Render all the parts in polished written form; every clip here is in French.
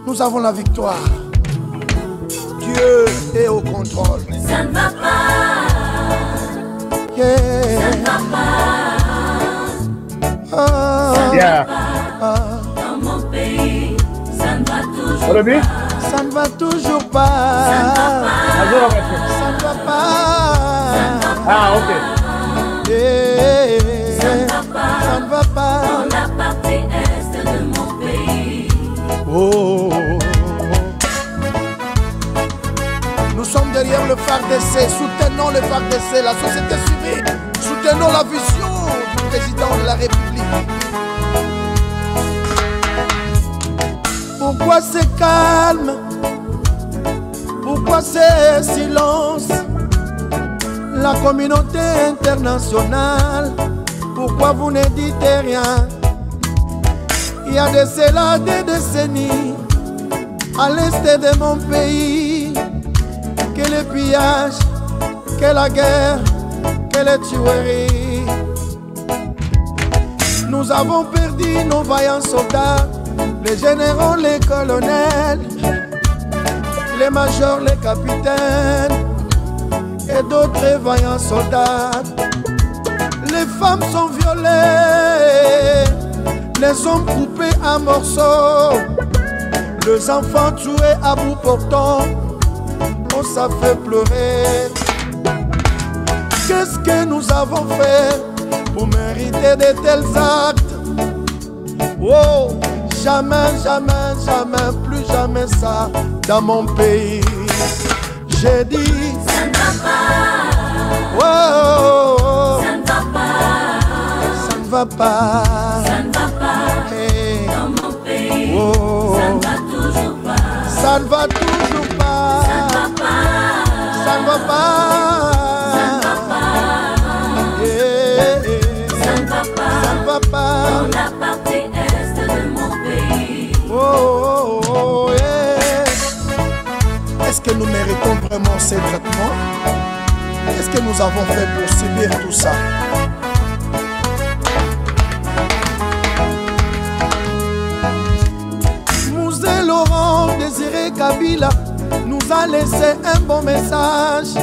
Nous avons la victoire. Dieu est au contrôle. Ça ne va pas. Yeah. Ça ne va pas. Ça ne va pas. Dans mon pays, ça ne va toujours pas. Ça ne va toujours pas. Ça ne va pas. Ça ne va pas. Ah, ok. Yeah. Ça ne va pas. Ça ne va pas. Dans la partie est de mon pays. Oh. Nous sommes derrière le FARDC. Soutenons le FARDC, la société civile. Soutenons la vision du président de la République. Pourquoi c'est calme? Pourquoi c'est silence? La communauté internationale, pourquoi vous ne dites rien? Il y a de cela des décennies, à l'est de mon pays, que le pillage, que la guerre, que les tueries. Nous avons perdu nos vaillants soldats, les généraux, les colonels, les majors, les capitaines et d'autres vaillants soldats. Les femmes sont violées, les hommes coupés en morceaux, les enfants tués à bout portant. Oh, ça fait pleurer. Qu'est-ce que nous avons fait pour mériter de tels actes? Oh, jamais, jamais, jamais, plus jamais ça dans mon pays. J'ai dit, ça ne va pas. Oh, ça ne va pas. Ça ne va pas. Ça ne va pas. Hey. Dans mon pays, Oh. ça ne va toujours pas. Ça ne va toujours pas. Ça ne va pas. Ça ne va pas. Ça ne va pas. Yeah. Ça ne va pas. Ça ne va pas. Dans la partie est de mon pays. Oh, oh, oh, yeah. Est-ce que nous méritons vraiment ces traitements? Qu'est-ce que nous avons fait pour subir tout ça? Mouzé Laurent Désiré Kabila nous a laissé un bon message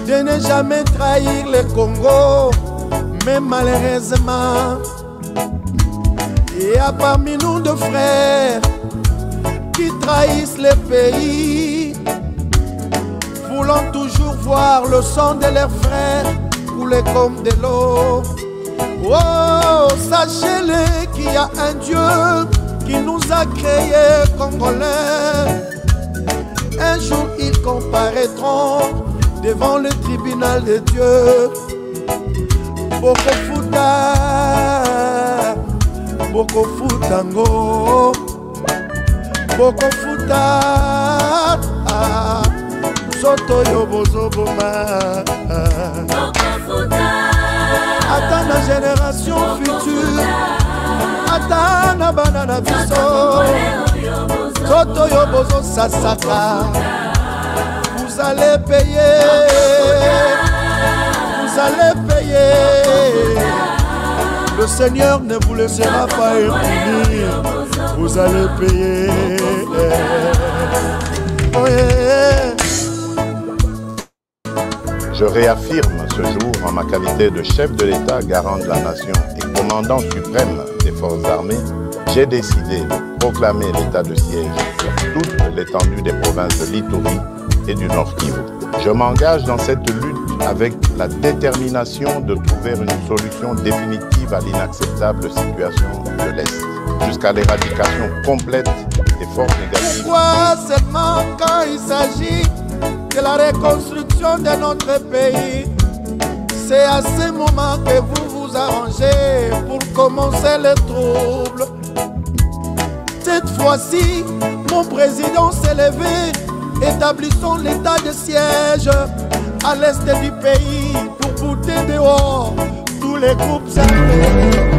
de ne jamais trahir le Congo, mais malheureusement il y a parmi nous deux frères qui trahissent le pays, voulant toujours voir le sang de leurs frères couler comme de l'eau. Oh, sachez-le qu'il y a un Dieu qui nous a créés Congolais. Un jour ils comparaîtront devant le tribunal de Dieu. Boko Futa, Boko Futango, Boko Futa, Soto Yobozo Boma. Boko Futa. Attends la génération future, attends la banana biso. Soto Yobozo Sasaka. Vous allez payer, vous allez payer. Le Seigneur ne vous laissera pas impuni. Vous allez payer. Oh yeah. Je réaffirme ce jour en ma qualité de chef de l'État, garant de la nation et commandant suprême des forces armées, j'ai décidé de proclamer l'état de siège sur toute l'étendue des provinces de l'Ituri et du Nord Kivu. Je m'engage dans cette lutte avec la détermination de trouver une solution définitive à l'inacceptable situation de l'Est, jusqu'à l'éradication complète des forces négatives. Pourquoi seulement quand il s'agit de la reconstruction de notre pays? C'est à ce moment que vous vous arrangez pour commencer les troubles. Cette fois-ci, mon président s'est levé. Établissons l'état de siège à l'est du pays pour bouter dehors tous les groupes armés.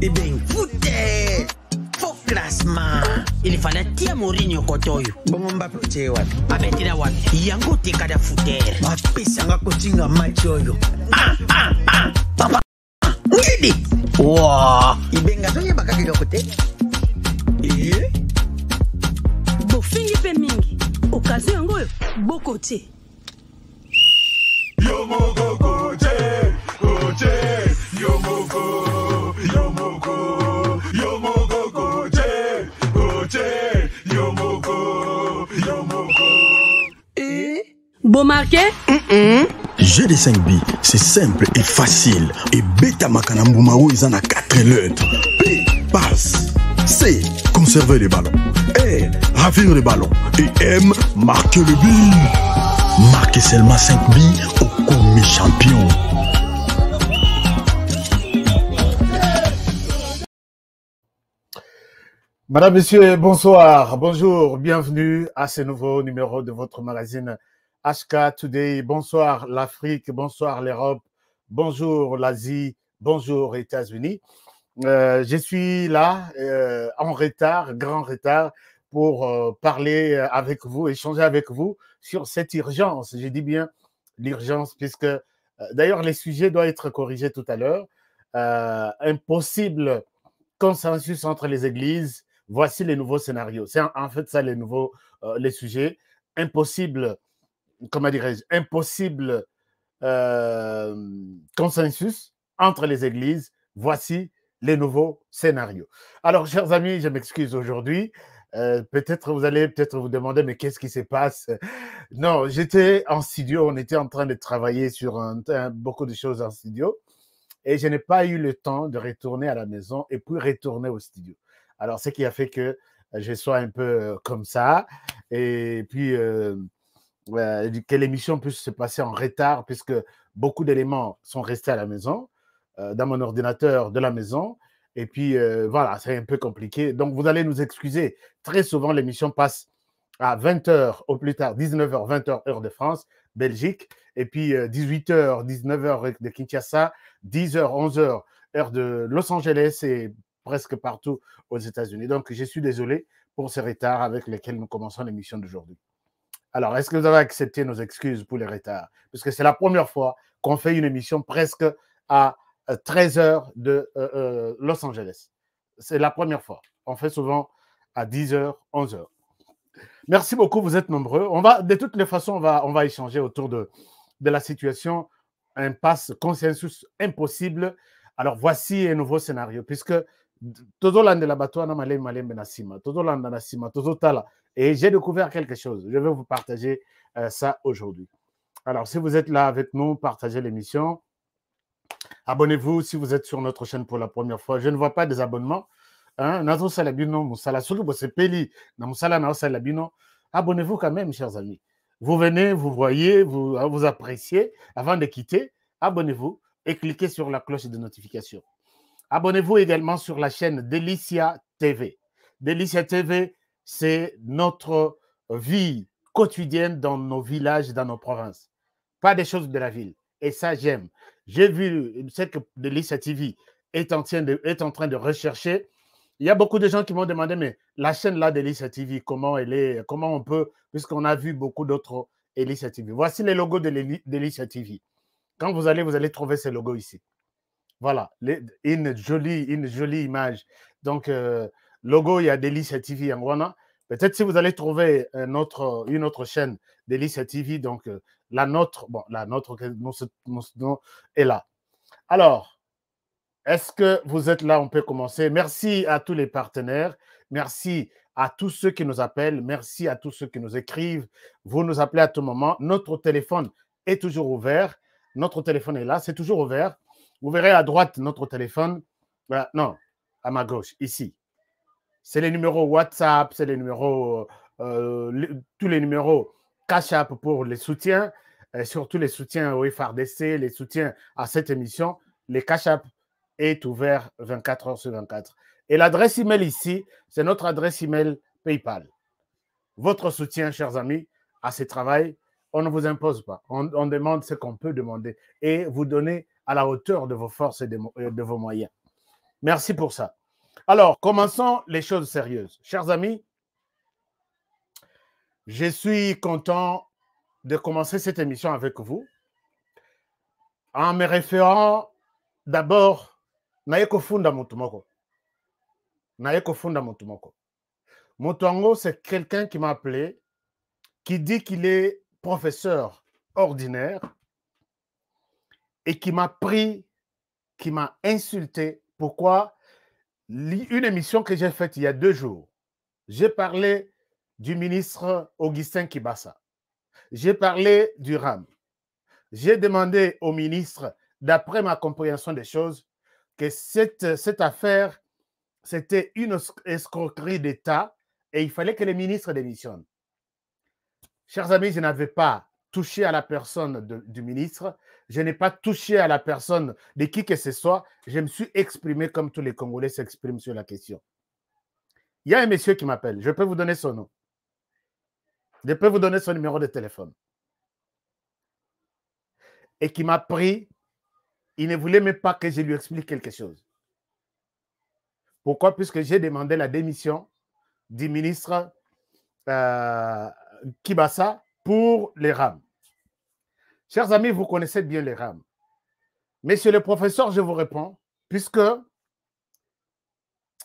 Eh bien, foutez! Faux classement. Il fallait tia Mourinho kotoyo. Bon Mbappé uche wapi? Abetira wapi? Yango teka da foutere. Bapesanga kotinga match oyo. Papa. Ngidi. Wow. Ibenga toye bakakika kote. Bofingi pe mingi. Okazo yango bokote. Yomoko koche, koche, yomoko, yomoko, yomoko koche, koche, yomoko, yomoko. Bon marqué? GD5B, c'est simple et facile. Et Beta Makanambumao, ils en a 4 lettres. P, passe. C, conserver les ballons. R, ravir les ballons. Et M, marquer le but. Marquez seulement 5 billes au commis champion. Madame, Monsieur, bonsoir, bonjour, bienvenue à ce nouveau numéro de votre magazine HK Today. Bonsoir l'Afrique, bonsoir l'Europe, bonjour l'Asie, bonjour les États-Unis. Je suis là en retard, grand retard, pour parler avec vous, échanger avec vous sur cette urgence. Je dis bien l'urgence puisque d'ailleurs les sujets doivent être corrigés tout à l'heure. Impossible consensus entre les églises. Voici les nouveaux scénarios. C'est en fait ça les sujets. Impossible, comment dirais-je, impossible consensus entre les églises. Voici les nouveaux scénarios. Alors, chers amis, je m'excuse aujourd'hui. Peut-être vous allez vous demander, mais qu'est-ce qui se passe? Non, j'étais en studio, on était en train de travailler sur beaucoup de choses en studio et je n'ai pas eu le temps de retourner à la maison et puis retourner au studio. Alors, ce qui a fait que je sois un peu comme ça et puis que l'émission puisse se passer en retard puisque beaucoup d'éléments sont restés à la maison, dans mon ordinateur de la maison. Et puis, voilà, c'est un peu compliqué. Donc, vous allez nous excuser. Très souvent, l'émission passe à 20h, au plus tard, 19h, 20h, heure de France, Belgique. Et puis, 18h, 19h de Kinshasa, 10h, 11h, heure de Los Angeles et presque partout aux États-Unis. Donc, je suis désolé pour ce retard avec lequel nous commençons l'émission d'aujourd'hui. Alors, est-ce que vous avez accepté nos excuses pour les retards? Parce que c'est la première fois qu'on fait une émission presque à 13h de Los Angeles. C'est la première fois. On fait souvent à 10h, 11h. Merci beaucoup, vous êtes nombreux. De toutes les façons, on va échanger autour de la situation. Impasse, consensus impossible. Alors, voici un nouveau scénario, puisque et j'ai découvert quelque chose. Je vais vous partager ça aujourd'hui. Alors, si vous êtes là avec nous, partagez l'émission. Abonnez-vous si vous êtes sur notre chaîne pour la première fois. Je ne vois pas des abonnements. Abonnez-vous quand même, chers amis. Vous venez, vous voyez, vous appréciez. Avant de quitter, abonnez-vous et cliquez sur la cloche de notification. Abonnez-vous également sur la chaîne Delicia TV. Delicia TV, c'est notre vie quotidienne dans nos villages, dans nos provinces. Pas des choses de la ville. Et ça, j'aime. J'ai vu ce que Delicia TV est en train de rechercher. Il y a beaucoup de gens qui m'ont demandé, mais la chaîne là Delicia TV, comment on peut, puisqu'on a vu beaucoup d'autres Delicia TV. Voici les logos de Delicia TV. Quand vous allez trouver ces logos ici. Voilà, une jolie image. Donc, logo, il y a Delicia TV en Rwanda. Peut-être si vous allez trouver une autre chaîne Delicia TV, donc la nôtre est là. Alors, est-ce que vous êtes là? On peut commencer. Merci à tous les partenaires. Merci à tous ceux qui nous appellent. Merci à tous ceux qui nous écrivent. Vous nous appelez à tout moment. Notre téléphone est toujours ouvert. Notre téléphone est là, c'est toujours ouvert. Vous verrez à droite notre téléphone. Non, à ma gauche, ici. C'est les numéros WhatsApp, c'est les numéros, tous les numéros Cash App pour les soutiens, surtout les soutiens au FRDC, les soutiens à cette émission. Les Cash App est ouvert 24 heures sur 24. Et l'adresse email ici, c'est notre adresse email PayPal. Votre soutien, chers amis, à ce travail, on ne vous impose pas. On demande ce qu'on peut demander et vous donner à la hauteur de vos forces et de vos moyens. Merci pour ça. Alors, commençons les choses sérieuses. Chers amis, je suis content de commencer cette émission avec vous en me référant d'abord Naeko Funda Motumoko. Naeko Funda Motumoko. Motuango, c'est quelqu'un qui m'a appelé, qui dit qu'il est professeur ordinaire et qui m'a pris, qui m'a insulté. Pourquoi? Une émission que j'ai faite il y a 2 jours, j'ai parlé du ministre Augustin Kibasa. J'ai parlé du RAM. J'ai demandé au ministre, d'après ma compréhension des choses, que cette affaire, c'était une escroquerie d'État et il fallait que le ministre démissionne. Chers amis, je n'avais pas touché à la personne du ministre, je n'ai pas touché à la personne de qui que ce soit, je me suis exprimé comme tous les Congolais s'expriment sur la question. Il y a un monsieur qui m'appelle, je peux vous donner son nom. Je peux vous donner son numéro de téléphone. Et qui m'a pris, il ne voulait même pas que je lui explique quelque chose. Pourquoi? Puisque j'ai demandé la démission du ministre Kibasa pour les RAM. Chers amis, vous connaissez bien les RAM. Monsieur le professeur, je vous réponds, puisque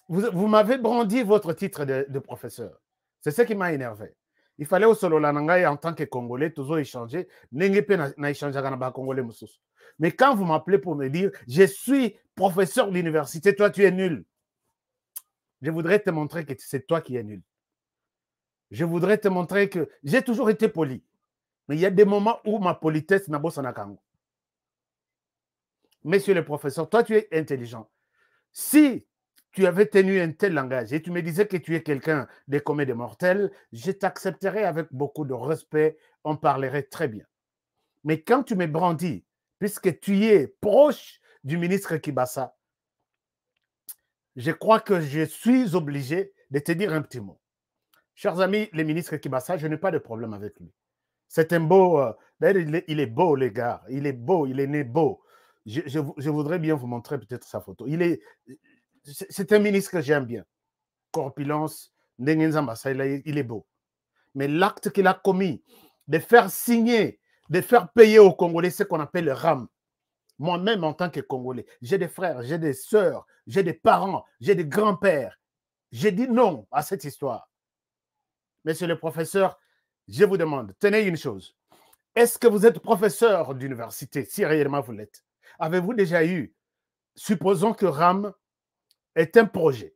vous m'avez brandi votre titre de professeur. C'est ce qui m'a énervé. Il fallait au solo lanangai en tant que Congolais, toujours échanger. Mais quand vous m'appelez pour me dire, je suis professeur de l'université, toi tu es nul. Je voudrais te montrer que c'est toi qui es nul. Je voudrais te montrer que j'ai toujours été poli. Mais il y a des moments où ma politesse n'a pas son. Monsieur le professeur, toi tu es intelligent. Si tu avais tenu un tel langage et tu me disais que tu es quelqu'un de commun des mortels, je t'accepterais avec beaucoup de respect, on parlerait très bien. Mais quand tu me brandis, puisque tu es proche du ministre Kibasa, je crois que je suis obligé de te dire un petit mot. Chers amis, le ministre Kibasa, je n'ai pas de problème avec lui. C'est un beau... D'ailleurs, il est beau, les gars. Il est beau, il est né beau. Je voudrais bien vous montrer peut-être sa photo. C'est un ministre que j'aime bien. Corpulence, il est beau. Mais l'acte qu'il a commis, de faire signer, de faire payer aux Congolais ce qu'on appelle le RAM, moi-même en tant que Congolais, j'ai des frères, j'ai des sœurs, j'ai des parents, j'ai des grands-pères. J'ai dit non à cette histoire. Monsieur le professeur, je vous demande, tenez une chose. Est-ce que vous êtes professeur d'université, si réellement vous l'êtes? Avez-vous déjà eu, supposons que RAM est un projet.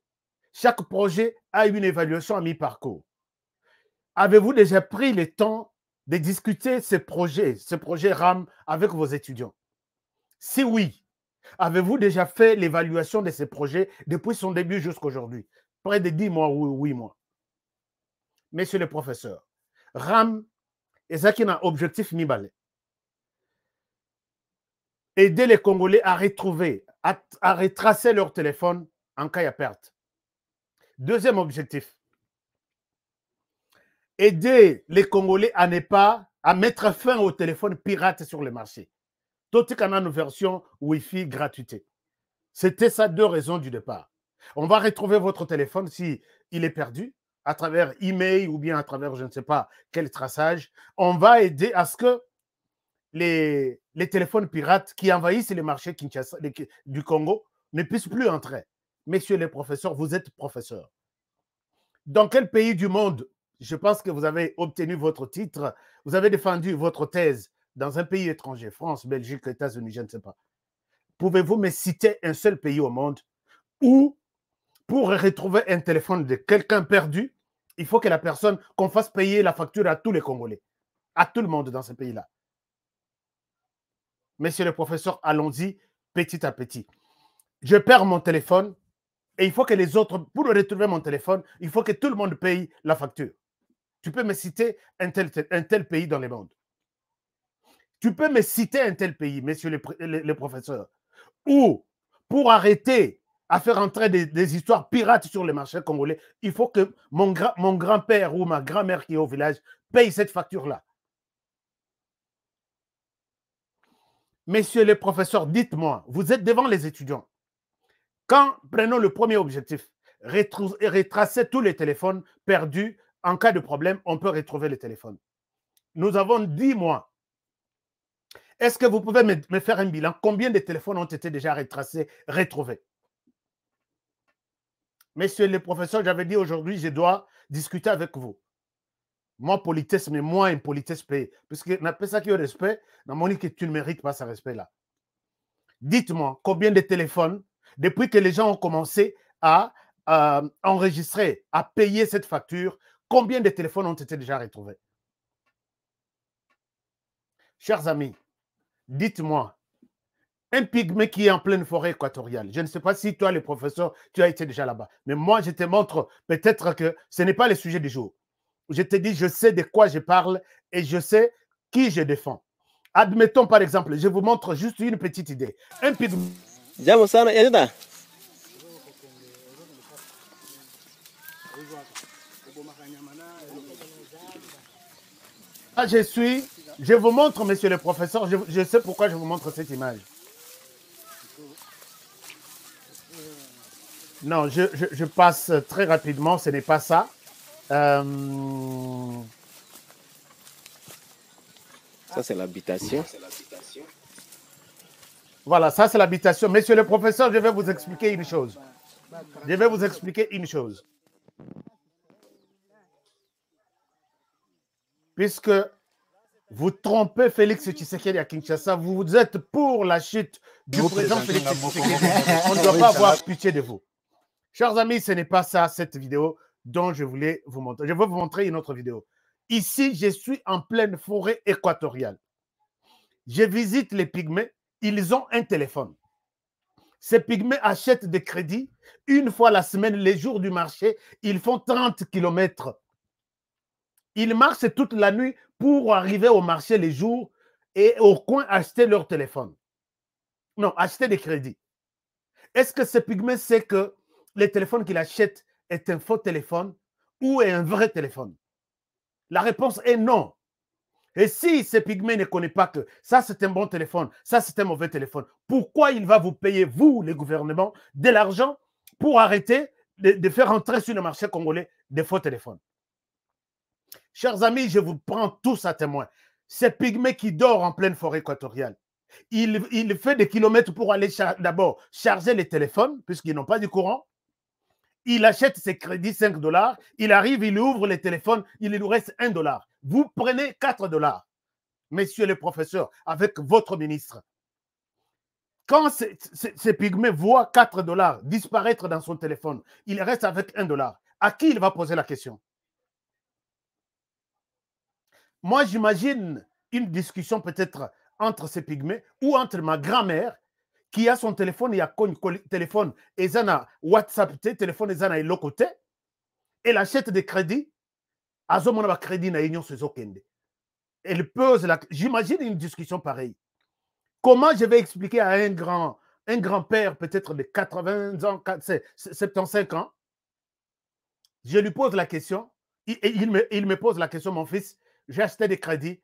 Chaque projet a une évaluation à mi-parcours. Avez-vous déjà pris le temps de discuter ce projet RAM avec vos étudiants? Si oui, avez-vous déjà fait l'évaluation de ces projets depuis son début jusqu'à aujourd'hui? Près de 10 mois ou 8 mois. Monsieur le professeur, RAM est ça qui a un objectif mi-balé. Aider les Congolais à retrouver, à retracer leur téléphone en cas de perte. Deuxième objectif, aider les Congolais à ne pas, à mettre fin aux téléphones pirates sur le marché. Tout est une version Wi-Fi gratuité. C'était ça 2 raisons du départ. On va retrouver votre téléphone si il est perdu à travers email ou bien à travers je ne sais pas quel traçage. On va aider à ce que les téléphones pirates qui envahissent les marchés du Congo ne puissent plus entrer. Messieurs les professeurs, vous êtes professeurs. Dans quel pays du monde, je pense que vous avez obtenu votre titre, vous avez défendu votre thèse dans un pays étranger, France, Belgique, États-Unis, je ne sais pas. Pouvez-vous me citer un seul pays au monde où, pour retrouver un téléphone de quelqu'un perdu, il faut que la personne, qu'on fasse payer la facture à tous les Congolais, à tout le monde dans ce pays-là? Monsieur le professeur, allons-y petit à petit. Je perds mon téléphone et il faut que les autres, pour retrouver mon téléphone, il faut que tout le monde paye la facture. Tu peux me citer un tel pays dans le monde? Tu peux me citer un tel pays, monsieur le professeur, où, pour arrêter à faire entrer des histoires pirates sur le marché congolais, il faut que mon grand-père ou ma grand-mère qui est au village paye cette facture-là. Messieurs les professeurs, dites-moi, vous êtes devant les étudiants. Prenons le premier objectif, retracer tous les téléphones perdus. En cas de problème, on peut retrouver les téléphones. Nous avons 10 mois. Est-ce que vous pouvez me faire un bilan? Combien de téléphones ont été déjà retracés, retrouvés? Monsieur le professeur, j'avais dit aujourd'hui, je dois discuter avec vous. Moi, politesse, mais moi, impolitesse paye. Parce que n'appelle ça qui est au respect, dans mon que tu ne mérites pas ce respect-là. Dites-moi, combien de téléphones, depuis que les gens ont commencé à enregistrer, à payer cette facture, combien de téléphones ont été déjà retrouvés? Chers amis, dites-moi, un pygmée qui est en pleine forêt équatoriale, je ne sais pas si toi, le professeur, tu as été déjà là-bas, mais moi, je te montre peut-être que ce n'est pas le sujet du jour. Je te dis, je sais de quoi je parle et je sais qui je défends. Admettons, par exemple, je vous montre juste une petite idée. Un pygmée... Ah, je vous montre, monsieur le professeur, je sais pourquoi je vous montre cette image. Non, je passe très rapidement, ce n'est pas ça. Ça, c'est l'habitation. Voilà, ça, c'est l'habitation. Monsieur le professeur, je vais vous expliquer une chose. Je vais vous expliquer une chose. Puisque vous trompez Félix Tshisekedi à Kinshasa, vous êtes pour la chute du président Félix Tshisekedi. On ne doit pas avoir pitié de vous. Chers amis, ce n'est pas ça, cette vidéo dont je voulais vous montrer. Je vais vous montrer une autre vidéo. Ici, je suis en pleine forêt équatoriale. Je visite les pygmées. Ils ont un téléphone. Ces pygmées achètent des crédits. Une fois la semaine, les jours du marché, ils font 30 km. Ils marchent toute la nuit pour arriver au marché les jours et au coin acheter leur téléphone. Non, acheter des crédits. Est-ce que ces pygmées savent que le téléphone qu'il achète est un faux téléphone ou est un vrai téléphone? La réponse est non. Et si ces pygmées ne connaissent pas que ça c'est un bon téléphone, ça c'est un mauvais téléphone, pourquoi il va vous payer, vous, les gouvernements, de l'argent pour arrêter de faire entrer sur le marché congolais des faux téléphones? Chers amis, je vous prends tous à témoin. Ces pygmées qui dorment en pleine forêt équatoriale, il fait des kilomètres pour aller d'abord charger les téléphones, puisqu'ils n'ont pas du courant. Il achète ses crédits 5 $. Il arrive, il ouvre les téléphones, il lui reste 1 $. Vous prenez 4 $, messieurs les professeurs, avec votre ministre. Quand ces pygmées voient 4 $ disparaître dans son téléphone, il reste avec 1 $. À qui il va poser la question? Moi, j'imagine une discussion peut-être entre ces pygmées ou entre ma grand-mère qui a son téléphone, il y a un téléphone, et WhatsApp, téléphone, et l'autre côté, elle achète des crédits, azomona ba crédit na union sezokende. Elle pose la... J'imagine une discussion pareille. Comment je vais expliquer à un grand-père peut-être de 80 ans, 75 ans, je lui pose la question, il me pose la question, mon fils, j'ai acheté des crédits,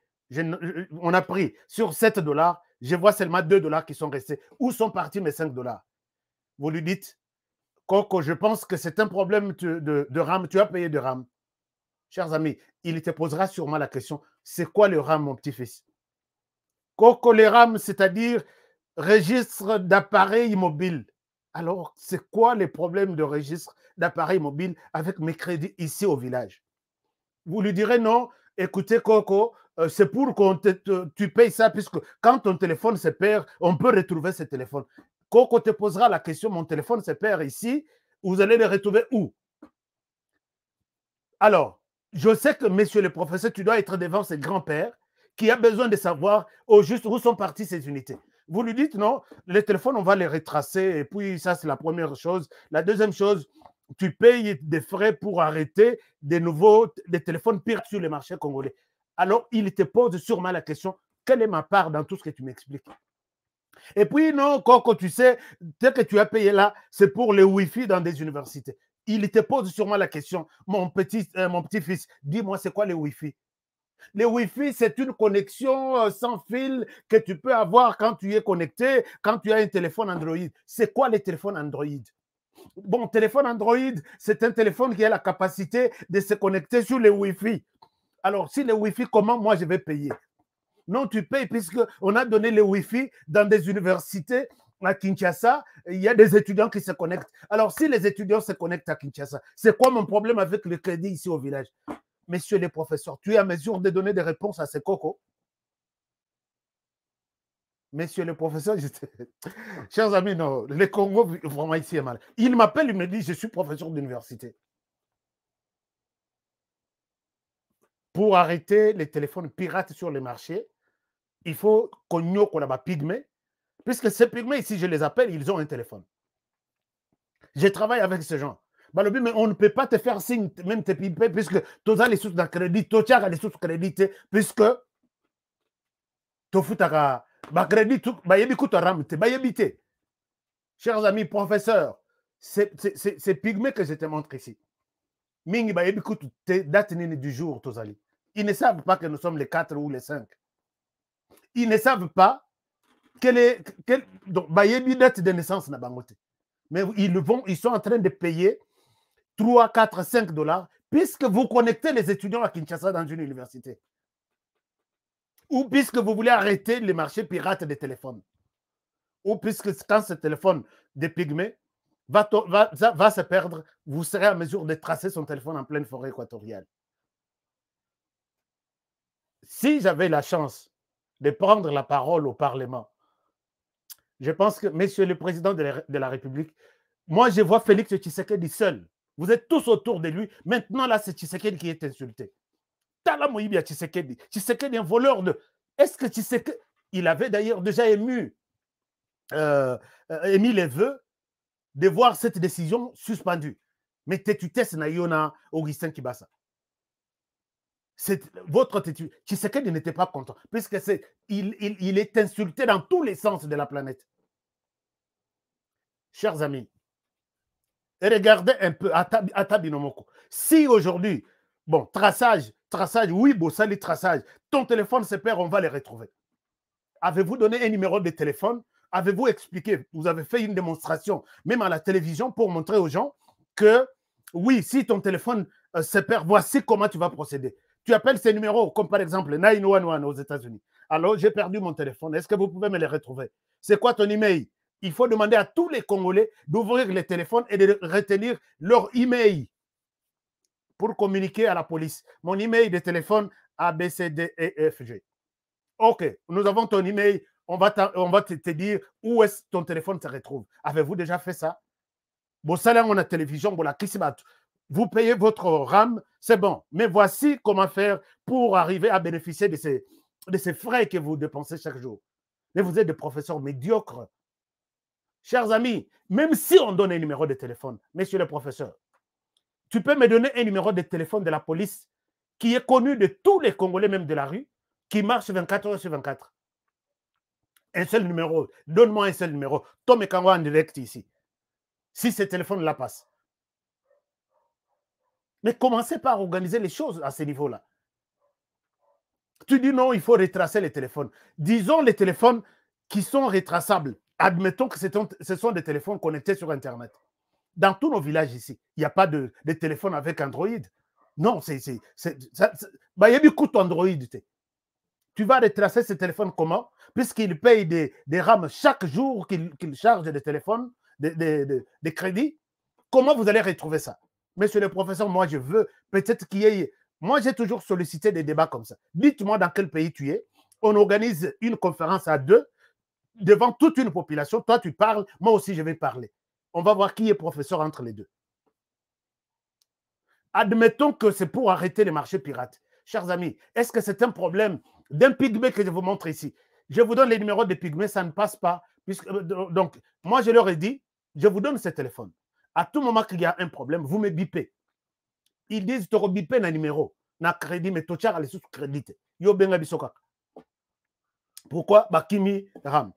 on a pris sur 7 $, je vois seulement 2 $ qui sont restés. Où sont partis mes 5 $? Vous lui dites, Coco, je pense que c'est un problème de RAM, tu as payé de RAM. Chers amis, il te posera sûrement la question, c'est quoi le RAM, mon petit-fils? Coco, le RAM, c'est-à-dire registre d'appareil mobile. Alors, c'est quoi les problèmes de registre d'appareil mobile avec mes crédits ici au village? Vous lui direz non, écoutez Coco, c'est pour que tu payes ça, puisque quand ton téléphone se perd, on peut retrouver ce téléphone. Coco te posera la question, mon téléphone se perd ici, vous allez le retrouver où? Alors, je sais que, monsieur le professeur, tu dois être devant ce grand-père qui a besoin de savoir au juste où sont parties ces unités. Vous lui dites non, les téléphones, on va les retracer, et puis ça, c'est la première chose. La deuxième chose, tu payes des frais pour arrêter des téléphones pires sur le marché congolais. Alors, il te pose sûrement la question, quelle est ma part dans tout ce que tu m'expliques? Et puis, non, Coco, tu sais, dès que tu as payé là, c'est pour le Wi-Fi dans des universités. Il te pose sûrement la question, mon petit-fils, dis-moi, c'est quoi le Wi-Fi? Le Wi-Fi, c'est une connexion sans fil que tu peux avoir quand tu es connecté, quand tu as un téléphone Android. C'est quoi les téléphones Android? Bon, téléphone Android, c'est un téléphone qui a la capacité de se connecter sur le Wi-Fi. Alors, si le Wi-Fi, comment moi je vais payer? Non, tu payes puisqu'on a donné le Wi-Fi dans des universités à Kinshasa. Il y a des étudiants qui se connectent. Alors, si les étudiants se connectent à Kinshasa, c'est quoi mon problème avec le crédit ici au village? Messieurs les professeurs, tu es à mesure de donner des réponses à ces cocos? Messieurs les professeurs, chers amis, non, le Congo, vraiment ici est mal. Il m'appelle, il me dit, je suis professeur d'université. Pour arrêter les téléphones pirates sur le marché, il faut qu'on ait pygmée, puisque ces pygmées ici, je les appelle, ils ont un téléphone. Je travaille avec ces gens. Mais on ne peut pas te faire signe, même te piper, puisque tu as les sources de crédit, tu as les sources de crédit, puisque tu as crédit, chers amis professeurs, c'est pygmée que je te montre ici. Mingi date du jour, ils ne savent pas que nous sommes les 4 ou les 5. Ils ne savent pas donc date de naissance na bangote. Mais ils sont en train de payer 3, 4, 5 dollars puisque vous connectez les étudiants à Kinshasa dans une université. Ou puisque vous voulez arrêter les marchés pirates des téléphones. Ou puisque quand ce téléphone de pygmée va se perdre, vous serez en mesure de tracer son téléphone en pleine forêt équatoriale. Si j'avais la chance de prendre la parole au Parlement, je pense que, Monsieur le Président de la République, moi je vois Félix Tshisekedi seul. Vous êtes tous autour de lui. Maintenant, là, c'est Tshisekedi qui est insulté. Tala Moïbi à Tshisekedi. Tshisekedi est un voleur de... Est-ce que Tshisekedi... Il avait d'ailleurs déjà émis les vœux de voir cette décision suspendue. Mais tétutesse na yona Augustin Kibasa. Votre tétu. Tshisekedi n'était pas content. Puisque il est insulté dans tous les sens de la planète. Chers amis, regardez un peu Atabinomoko. Si aujourd'hui, bon, traçage, oui, Bossali, traçage, ton téléphone se perd, on va les retrouver. Avez-vous donné un numéro de téléphone? Avez-vous expliqué? Vous avez fait une démonstration, même à la télévision, pour montrer aux gens que, oui, si ton téléphone se perd, voici comment tu vas procéder. Tu appelles ces numéros, comme par exemple 911 aux États-Unis. Alors, j'ai perdu mon téléphone. Est-ce que vous pouvez me les retrouver? C'est quoi ton email? Il faut demander à tous les Congolais d'ouvrir les téléphones et de retenir leur email pour communiquer à la police. Mon email de téléphone ABCDEFG. OK, nous avons ton email. On va te dire où est-ce que ton téléphone se retrouve. Avez-vous déjà fait ça? Bon, ça là, on a télévision, bon, la vous payez votre RAM, c'est bon. Mais voici comment faire pour arriver à bénéficier de ces frais que vous dépensez chaque jour. Mais vous êtes des professeurs médiocres. Chers amis, même si on donne un numéro de téléphone, monsieur le professeur, tu peux me donner un numéro de téléphone de la police qui est connu de tous les Congolais, même de la rue, qui marche 24 heures sur 24. Un seul numéro. Donne-moi un seul numéro. Tom et Kango en direct ici. Si ce téléphone-là passe. Mais commencez par organiser les choses à ce niveau-là. Tu dis non, il faut retracer les téléphones. Disons les téléphones qui sont retraçables. Admettons que ce sont des téléphones connectés sur Internet. Dans tous nos villages ici, il n'y a pas de téléphone avec Android. Non, il y a beaucoup d'Android. Tu vas retracer ce téléphone comment? Puisqu'il paye des RAM chaque jour qu'il charge des téléphones, des crédits. Comment vous allez retrouver ça? Monsieur le professeur, moi je veux peut-être qu'il y ait... Moi j'ai toujours sollicité des débats comme ça. Dites-moi dans quel pays tu es. On organise une conférence à deux devant toute une population. Toi tu parles, moi aussi je vais parler. On va voir qui est professeur entre les deux. Admettons que c'est pour arrêter les marchés pirates. Chers amis, est-ce que c'est un problème d'un pygmée que je vous montre ici? Je vous donne les numéros des pygmées, ça ne passe pas. Donc, moi je leur ai dit, je vous donne ce téléphone. À tout moment qu'il y a un problème, vous me bipez. Ils disent, tu rebipes un numéro. Na crédit, mais tu as les sous-crédits. Yo benga bisoka. Pourquoi? Bakimi Ram.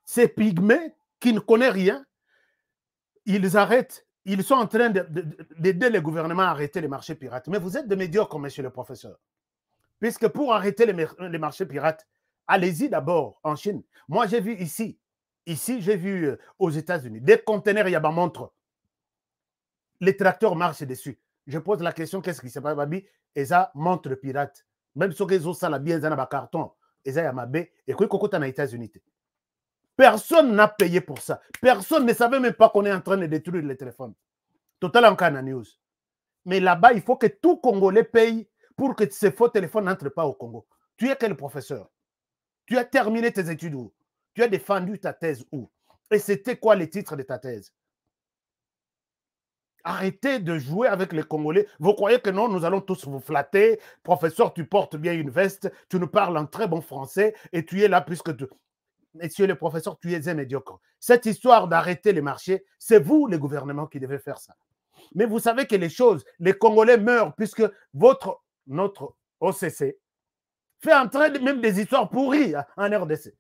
Ces pygmées qui ne connaissent rien, ils arrêtent. Ils sont en train d'aider le gouvernement à arrêter les marchés pirates. Mais vous êtes des médiocres, monsieur le professeur. Puisque pour arrêter les marchés pirates, allez-y d'abord en Chine. Moi, j'ai vu ici, j'ai vu aux États-Unis, des conteneurs, il y a ma montre. Les tracteurs marchent dessus. Je pose la question, qu'est-ce qui se passe, Babi? Et ça montre pirate. Même si ils ont ça, la bien, ils ont un carton. Et ça, il y a ma baie. Et quoi, aux États-Unis. Personne n'a payé pour ça. Personne ne savait même pas qu'on est en train de détruire les téléphones. Total en cas news. Mais là-bas, il faut que tout Congolais paye pour que ces faux téléphones n'entrent pas au Congo. Tu es quel professeur? Tu as terminé tes études où? Tu as défendu ta thèse où? Et c'était quoi les titres de ta thèse? Arrêtez de jouer avec les Congolais. Vous croyez que non, nous allons tous vous flatter. Professeur, tu portes bien une veste, tu nous parles en très bon français et tu es là puisque tu... Monsieur le professeur, tu es un médiocre. Cette histoire d'arrêter les marchés, c'est vous, les gouvernements, qui devez faire ça. Mais vous savez que les choses, les Congolais meurent puisque notre OCC fait entrer même des histoires pourries en RDC.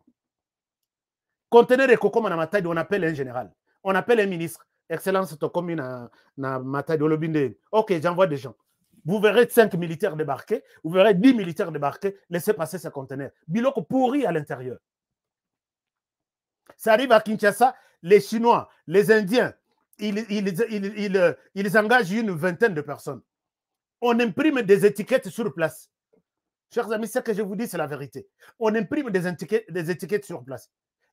Conteneur de coco, on appelle un général, on appelle un ministre. Excellence, Tokomi na Matadi Olobinde. Ok, j'envoie des gens. Vous verrez 5 militaires débarquer, vous verrez 10 militaires débarquer, laissez passer ce conteneur. Biloko pourri à l'intérieur. Ça arrive à Kinshasa, les Chinois, les Indiens, ils engagent une vingtaine de personnes. On imprime des étiquettes sur place. Chers amis, ce que je vous dis, c'est la vérité. On imprime des étiquettes sur place.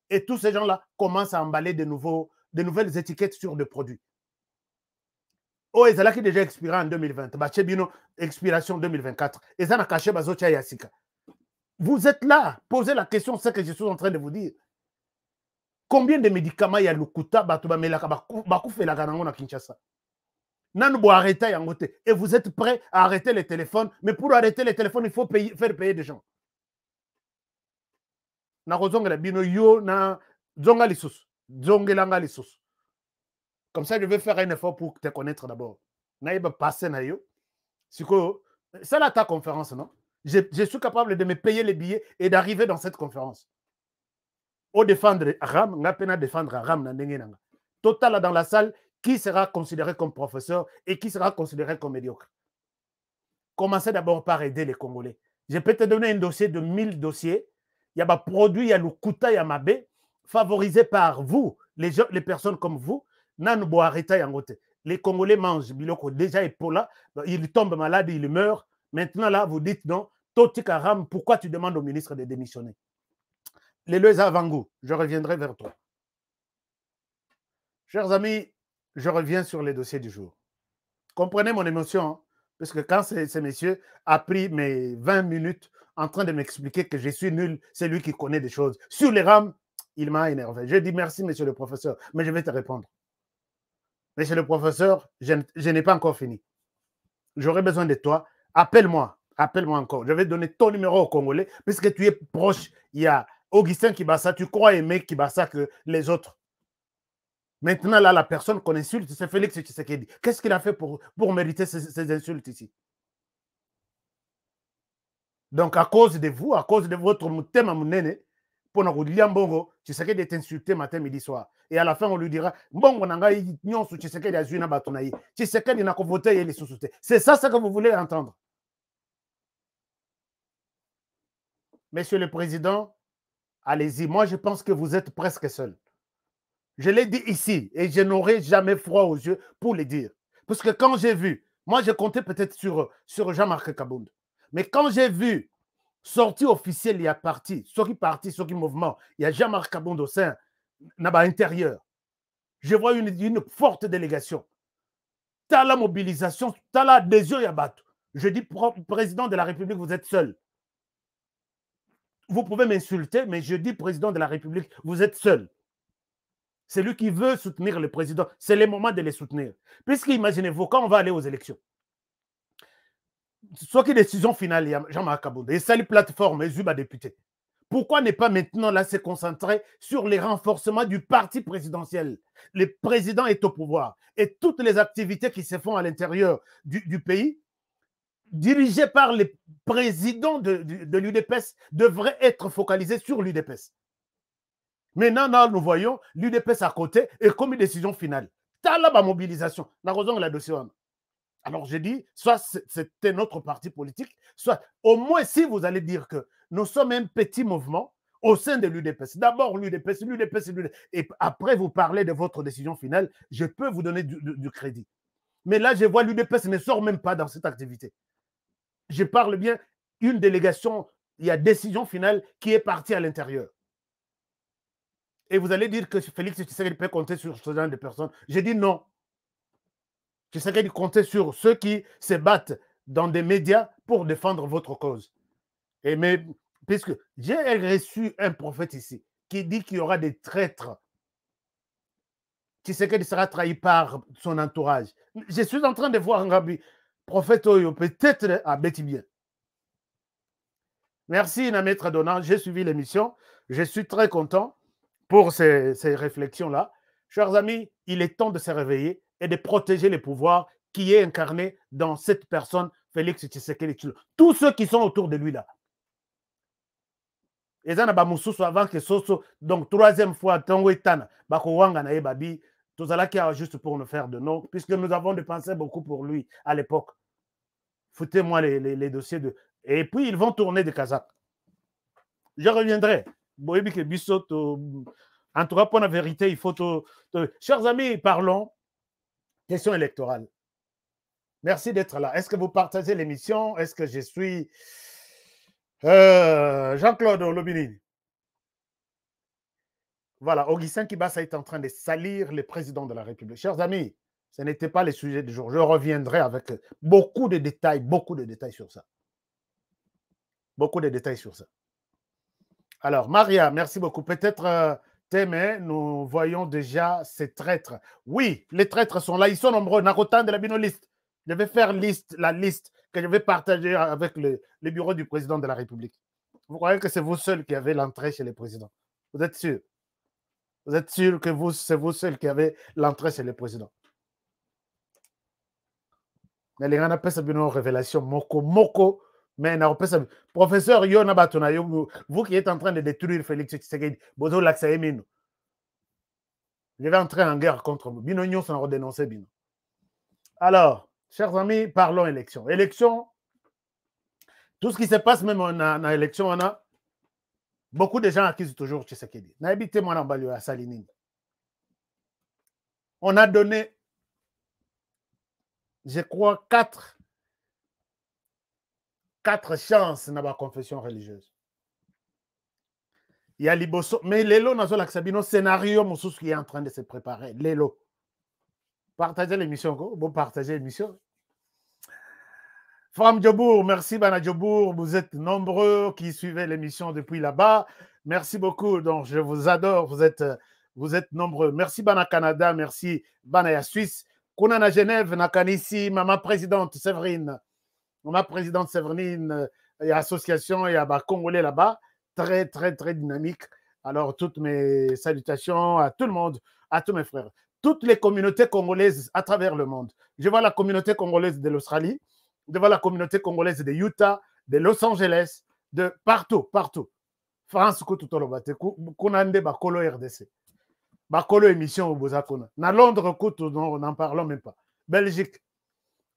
Et tous ces gens-là commencent à emballer de nouvelles étiquettes sur des produits. Oh, ils ont déjà expiré en 2020. Bachebino, expiration 2024. Ils ont caché Bazocha Yassika. Vous êtes là, posez la question, c'est ce que je suis en train de vous dire. Combien de médicaments il y a Lukuta, Bakoufela na Kinshasa? Nanoubo arrêter Yangote. Et vous êtes prêts à arrêter les téléphones, mais pour arrêter les téléphones, il faut faire payer des gens. Na kozongela bino yo na zonga lisus. Zongelanga lisus. Comme ça, je vais faire un effort pour te connaître d'abord. Naïba passer na yo. C'est là ta conférence, non? Je suis capable de me payer les billets et d'arriver dans cette conférence. Au défendre Ram, n'a pas défendre Ram na ndengenanga. Total dans la salle, qui sera considéré comme professeur et qui sera considéré comme médiocre. Commencez d'abord par aider les Congolais. Je peux te donner un dossier de 1000 dossiers. Il y a des produits, il y a le Kouta, il y a Mabé, favorisés par vous, les personnes comme vous. Les Congolais mangent biloko déjà épaula, ils tombent malades, ils meurent. Maintenant là, vous dites non, Totika Ram, pourquoi tu demandes au ministre de démissionner? Les Leuza Vangou, je reviendrai vers toi. Chers amis, je reviens sur les dossiers du jour. Comprenez mon émotion, hein, parce que quand ce monsieur a pris mes 20 minutes en train de m'expliquer que je suis nul, c'est lui qui connaît des choses. Sur les rames, il m'a énervé. Je dis merci, monsieur le professeur, mais je vais te répondre. Monsieur le professeur, je n'ai pas encore fini. J'aurai besoin de toi. Appelle-moi encore. Je vais donner ton numéro au Congolais, puisque tu es proche. Il y a Augustin Kibassa, tu crois aimer Kibassa que les autres. Maintenant, là, la personne qu'on insulte, c'est Félix Tshisekedi. Qu'est-ce qu'il a fait pour mériter ces insultes ici? Donc, à cause de vous, à cause de votre thème à Mounene, pour nous dire Mbongo, Tshisekedi est insulté matin, midi, soir. Et à la fin, on lui dira Mbongo n'a pas eu Tshisekedi a joué na batonaï. Tshisekedi n'a pas voté et les sous-soutés. C'est ça ce que vous voulez entendre. Monsieur le Président, allez-y. Moi, je pense que vous êtes presque seul. Je l'ai dit ici et je n'aurai jamais froid aux yeux pour le dire. Parce que quand j'ai vu, moi je comptais peut-être sur Jean-Marc Kabound, mais quand j'ai vu sortie officielle, il y a parti, mouvement, il y a Jean-Marc Kabound au sein, là-bas intérieur. Je vois une forte délégation. T'as la mobilisation, t'as l'adhésion, il y a battu. Je dis, président de la République, vous êtes seul. Vous pouvez m'insulter, mais je dis, président de la République, vous êtes seul. C'est lui qui veut soutenir le président. C'est le moment de les soutenir. Puisqu'imaginez-vous, quand on va aller aux élections, soit que décision finale, Jean-Marc Kabound, et salut plateforme, et Zuba député. Pourquoi ne pas maintenant là se concentrer sur les renforcements du parti présidentiel? Le président est au pouvoir et toutes les activités qui se font à l'intérieur du pays, dirigées par les présidents de l'UDPS, devraient être focalisées sur l'UDPS. Maintenant, là, nous voyons l'UDPS à côté et comme une décision finale. T'as là ma mobilisation. La raison la dossier. Alors j'ai dit, soit c'était notre parti politique, soit au moins si vous allez dire que nous sommes un petit mouvement au sein de l'UDPS. D'abord l'UDPS, et après vous parlez de votre décision finale, je peux vous donner du crédit. Mais là, je vois l'UDPS ne sort même pas dans cette activité. Je parle bien une délégation, il y a décision finale qui est partie à l'intérieur. Et vous allez dire que Félix Tshisekedi peut compter sur ce genre de personnes. J'ai dit non. Tshisekedi compter sur ceux qui se battent dans des médias pour défendre votre cause. Et mais, puisque j'ai reçu un prophète ici qui dit qu'il y aura des traîtres. Tshisekedi sera trahi par son entourage. Je suis en train de voir Ngabi, prophète Oyo, peut-être à Bétibien. Merci, Nametra Donan. J'ai suivi l'émission. Je suis très content pour ces réflexions-là. Chers amis, il est temps de se réveiller et de protéger les pouvoirs qui est incarné dans cette personne, Félix Tshisekedi. Tous ceux qui sont autour de lui là. Et ça, avant que Soso, donc troisième fois, Tango Etana, Bakowanga na Babi, tout ça là qui a juste pour nous faire de nom, puisque nous avons dépensé beaucoup pour lui à l'époque. Foutez-moi les dossiers de. Et puis ils vont tourner des Kazakhs. Je reviendrai. En tout cas, pour la vérité, il faut. Chers amis, parlons. Question électorale. Merci d'être là. Est-ce que vous partagez l'émission? Est-ce que je suis Jean-Claude Lobinini? Voilà, Augustin Kibasa est en train de salir le président de la République. Chers amis, ce n'était pas le sujet du jour. Je reviendrai avec beaucoup de détails sur ça. Beaucoup de détails sur ça. Alors, Maria, merci beaucoup. Peut-être, Témé, nous voyons déjà ces traîtres. Oui, les traîtres sont là. Ils sont nombreux. Narotan de la binoliste. Je vais faire la liste que je vais partager avec le bureau du président de la République. Vous croyez que c'est vous seul qui avez l'entrée chez le président? Vous êtes sûr? Vous êtes sûr que c'est vous seul qui avez l'entrée chez le président? Mais les gens appellent ça une révélation. Moko. Mais professeur Yona Batuna, vous qui êtes en train de détruire Félix Tshisekedi, Bozo Laksaemino. Je vais entrer en guerre contre vous. Binognon s'en redénoncer, Bino. Alors, chers amis, parlons élection. Élection, tout ce qui se passe même en élection, on a beaucoup de gens accusent toujours Tshisekedi. On a donné, je crois, 4 chances dans la confession religieuse. Il y a Liboso, mais Lelo n'a pas l'accepté. Scénario qui est en train de se préparer. Lelo. Partagez l'émission. Bon, partagez l'émission. Fram Djobour, merci Bana Djobour. Vous êtes nombreux qui suivez l'émission depuis là-bas. Merci beaucoup. Donc, je vous adore. Vous êtes nombreux. Merci Bana Canada. Merci Bana Suisse. Kunana Genève, Nakanisi, Maman Présidente Séverine. Ma présidente Séverine, il y a association, il y a Congolais là-bas, très, très, très dynamique. Alors, toutes mes salutations à tout le monde, à tous mes frères. Toutes les communautés congolaises à travers le monde. Je vois la communauté congolaise de l'Australie, je vois la communauté congolaise de Utah, de Los Angeles, de partout. France, Kunande, Bakolo RDC. Bakolo émission au Bozakona. Na Londres, on n'en parlons même pas. Belgique,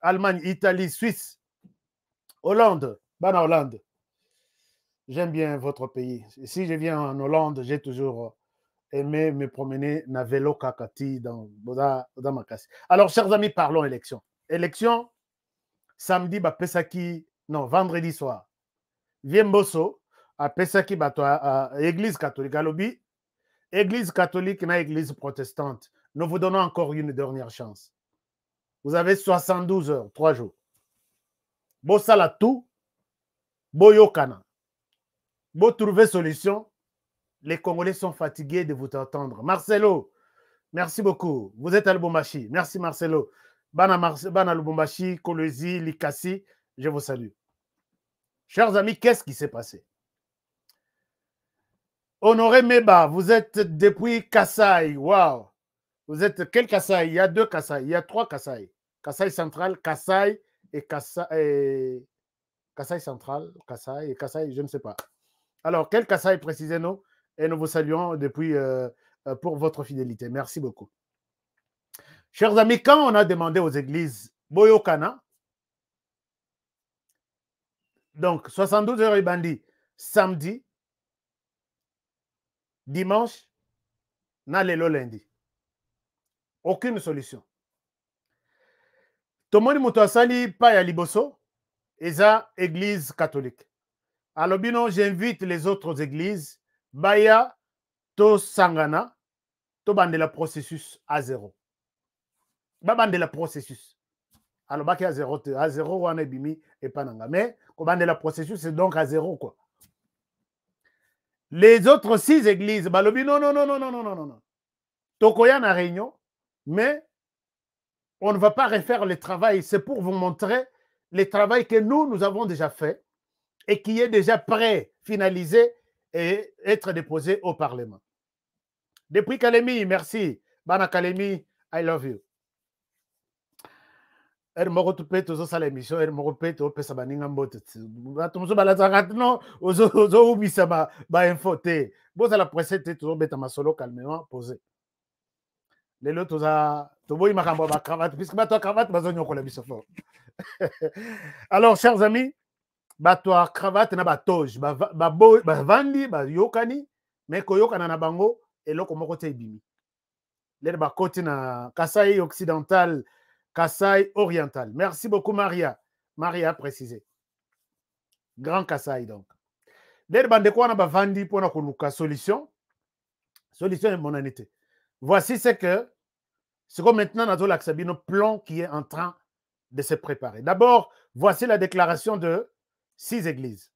Allemagne, Italie, Suisse. Hollande, Bana Hollande. J'aime bien votre pays. Si je viens en Hollande, j'ai toujours aimé me promener na vélo kakati dans Makassi. Alors, chers amis, parlons élection. Élection, samedi, vendredi soir. Viemboso, à Pesaki, à Église catholique. À Lobi, Église catholique na Église protestante. Nous vous donnons encore une dernière chance. Vous avez 72 heures, 3 jours. Bosala tout, boyokana. Bo trouver solution. Les Congolais sont fatigués de vous entendre. Marcelo, merci beaucoup. Vous êtes à Lubumbashi. Merci Marcelo. Bana Lubumbashi, Kolwezi, Likasi, je vous salue. Chers amis, qu'est-ce qui s'est passé? Honoré Meba, vous êtes depuis Kasaï. Waouh. Vous êtes quel Kasaï? Il y a 2 Kasaï. Il y a 3 Kasaï. Kasaï central, Kasaï et Kasaï central, Kasaï et Kasaï, je ne sais pas. Alors, quel Kasaï précisez-nous? Et nous vous saluons depuis pour votre fidélité. Merci beaucoup. Chers amis, quand on a demandé aux églises Boyokana. Donc, 72 heures Ibandi, samedi, dimanche, Nalelo lundi. Aucune solution. Tomoni Moutouassali, Paya Liboso, Eza Église catholique. Alors, bino, j'invite les autres églises, Baya, To Sangana, To Bandela processus à zéro. Bandela processus. Alors, Baki à zéro, on est bimi et pananga. Mais, Bandela processus, c'est donc à zéro, quoi. Les autres 6 églises, Balobi, non. Tokoya na réunion, mais on ne va pas refaire le travail. C'est pour vous montrer le travail que nous avons déjà fait et qui est déjà prêt, finalisé et être déposé au Parlement. Depuis Kalemi, merci. Bana Kalemi, I love you. Elle m'a retrouvé tous ça l'émission, elle m'a retrouvé tout ça baninga mbote. Batumso balatanga non, ozo ubisa ba infoté. Boza la presse tout beta masolo calmement posé. Les lots toza toboyi makambo ba cravate puisque ba toi cravate bazonyo ko la biso fort. Alors chers amis, ba toi cravate na ba toge, ba vandi, ba yokani, mais ko yokana na bango eloko moko te bimi. Les ba côté na Kasai occidental, Kasai oriental. Merci beaucoup, Maria. Maria a précisé. Grand Kasai, donc. Les bandes quoi, on a vendu pour la solution. Solution est mon année. Voici ce que, c'est comme maintenant, nous avons l'accabino plan qui est en train de se préparer. D'abord, voici la déclaration de 6 églises.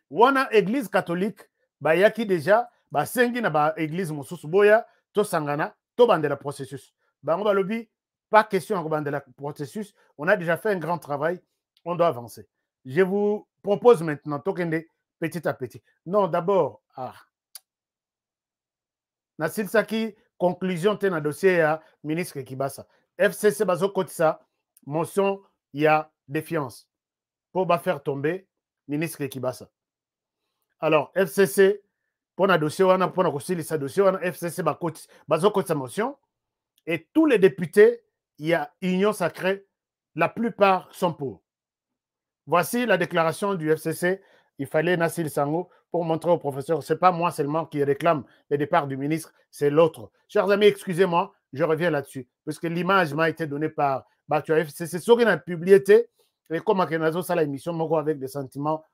On a église catholique, bah, y a qui déjà, bah, 5 na église Moussous Boya, to Sangana, to bande la processus. Bah, on va lobby. Pas question de la processus. On a déjà fait un grand travail. On doit avancer. Je vous propose maintenant, tokende petit à petit. Non, d'abord, Nassil Saki, conclusion de notre dossier à ministre Kibasa. FCC bazo kotisa, motion, il y a défiance. Pour pas faire tomber ministre Kibasa. Alors, FCC, pour notre dossier, on a pour notre dossier, on a FCC bazo kotisa motion. Et tous les députés, il y a union sacrée, la plupart sont pour. Voici la déclaration du FCC. Il fallait Nassil Sango pour montrer au professeur, ce n'est pas moi seulement qui réclame le départ du ministre, c'est l'autre. Chers amis, excusez-moi, je reviens là-dessus, parce que l'image m'a été donnée par Batu FCC. Ce qu'on a publié, et comme Akenazo, ça l'émission, avec des sentiments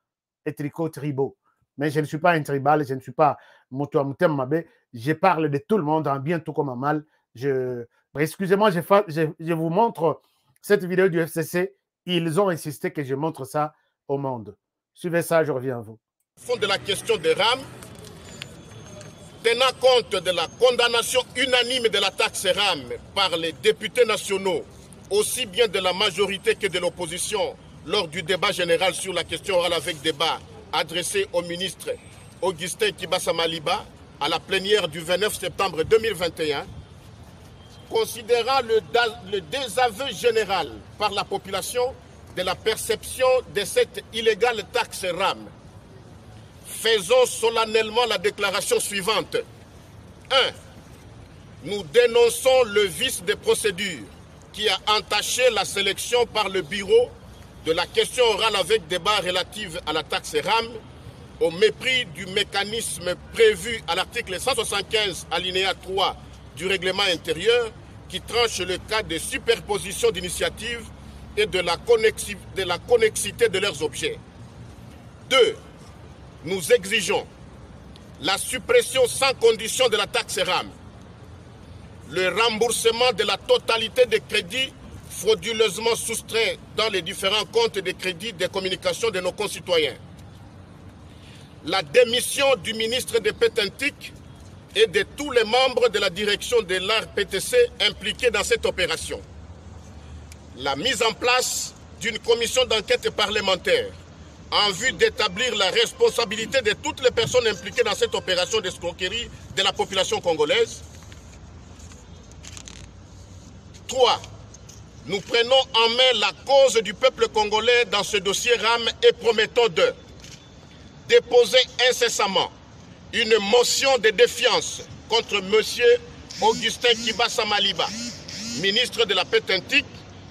tribaux. Mais je ne suis pas un tribal, je ne suis pas Moutouamoutem Mabé, je parle de tout le monde en bien tout comme en mal. Excusez-moi, je vous montre cette vidéo du FCC. Ils ont insisté que je montre ça au monde. Suivez ça, je reviens à vous. Fond de la question des rames, tenant compte de la condamnation unanime de la taxe RAM par les députés nationaux, aussi bien de la majorité que de l'opposition, lors du débat général sur la question orale avec débat adressé au ministre Augustin Kibasa Maliba à la plénière du 29 septembre 2021, considérant le désaveu général par la population de la perception de cette illégale taxe RAM. Faisons solennellement la déclaration suivante. 1. Nous dénonçons le vice de procédure qui a entaché la sélection par le bureau de la question orale avec débat relative à la taxe RAM au mépris du mécanisme prévu à l'article 175 alinéa 3 du règlement intérieur qui tranche le cas de superposition d'initiatives et de la connexité de leurs objets. 2. Nous exigeons la suppression sans condition de la taxe RAM, le remboursement de la totalité des crédits frauduleusement soustraits dans les différents comptes de crédit des communications de nos concitoyens, la démission du ministre de Pétentique et de tous les membres de la direction de l'ARPTC impliqués dans cette opération, la mise en place d'une commission d'enquête parlementaire en vue d'établir la responsabilité de toutes les personnes impliquées dans cette opération d'escroquerie de la population congolaise. 3. Nous prenons en main la cause du peuple congolais dans ce dossier RAM et promettons de déposer incessamment une motion de défiance contre M. Augustin Kibasa Maliba, ministre de la Pétentique,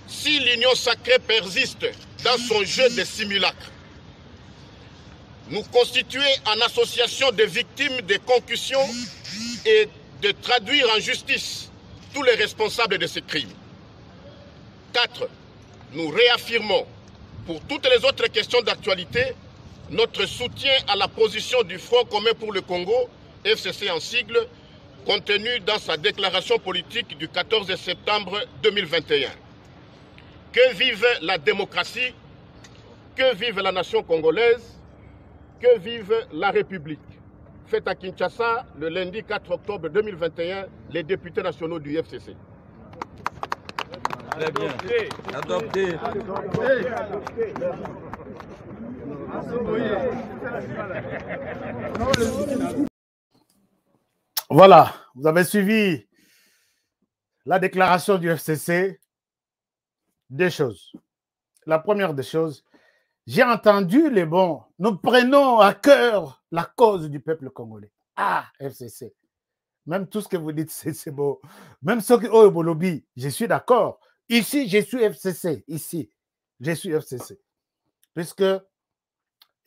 si l'union sacrée persiste dans son jeu de simulacre, nous constituer en association de victimes de concussions et de traduire en justice tous les responsables de ces crimes. 4. Nous réaffirmons pour toutes les autres questions d'actualité notre soutien à la position du Front commun pour le Congo, FCC en sigle, contenue dans sa déclaration politique du 14 septembre 2021. Que vive la démocratie, que vive la nation congolaise, que vive la République. Fête à Kinshasa le lundi 4 octobre 2021, les députés nationaux du FCC. Très bien. Adopté. Voilà, vous avez suivi la déclaration du FCC. Deux choses. La première des choses, j'ai entendu les bons. Nous prenons à cœur la cause du peuple congolais. Ah, FCC. Même tout ce que vous dites, c'est beau. Même ce que oh, Bolobi, je suis d'accord. Ici, je suis FCC. Ici, je suis FCC. Puisque,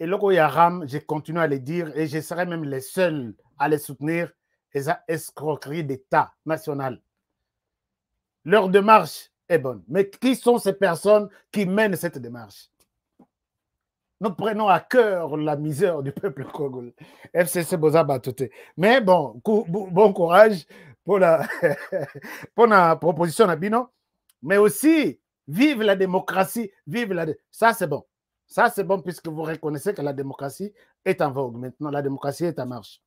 et Loko Yaram, je continue à le dire et je serai même les seuls à les soutenir, et ça escroquerie d'État national. Leur démarche est bonne. Mais qui sont ces personnes qui mènent cette démarche? Nous prenons à cœur la misère du peuple congolais. FCC Boza Batoté. Mais bon, bon courage pour la, pour la proposition d'Abino. Mais aussi, vive la démocratie, vive la... Ça, c'est bon. Ça, c'est bon puisque vous reconnaissez que la démocratie est en vogue. Maintenant, la démocratie est en marche.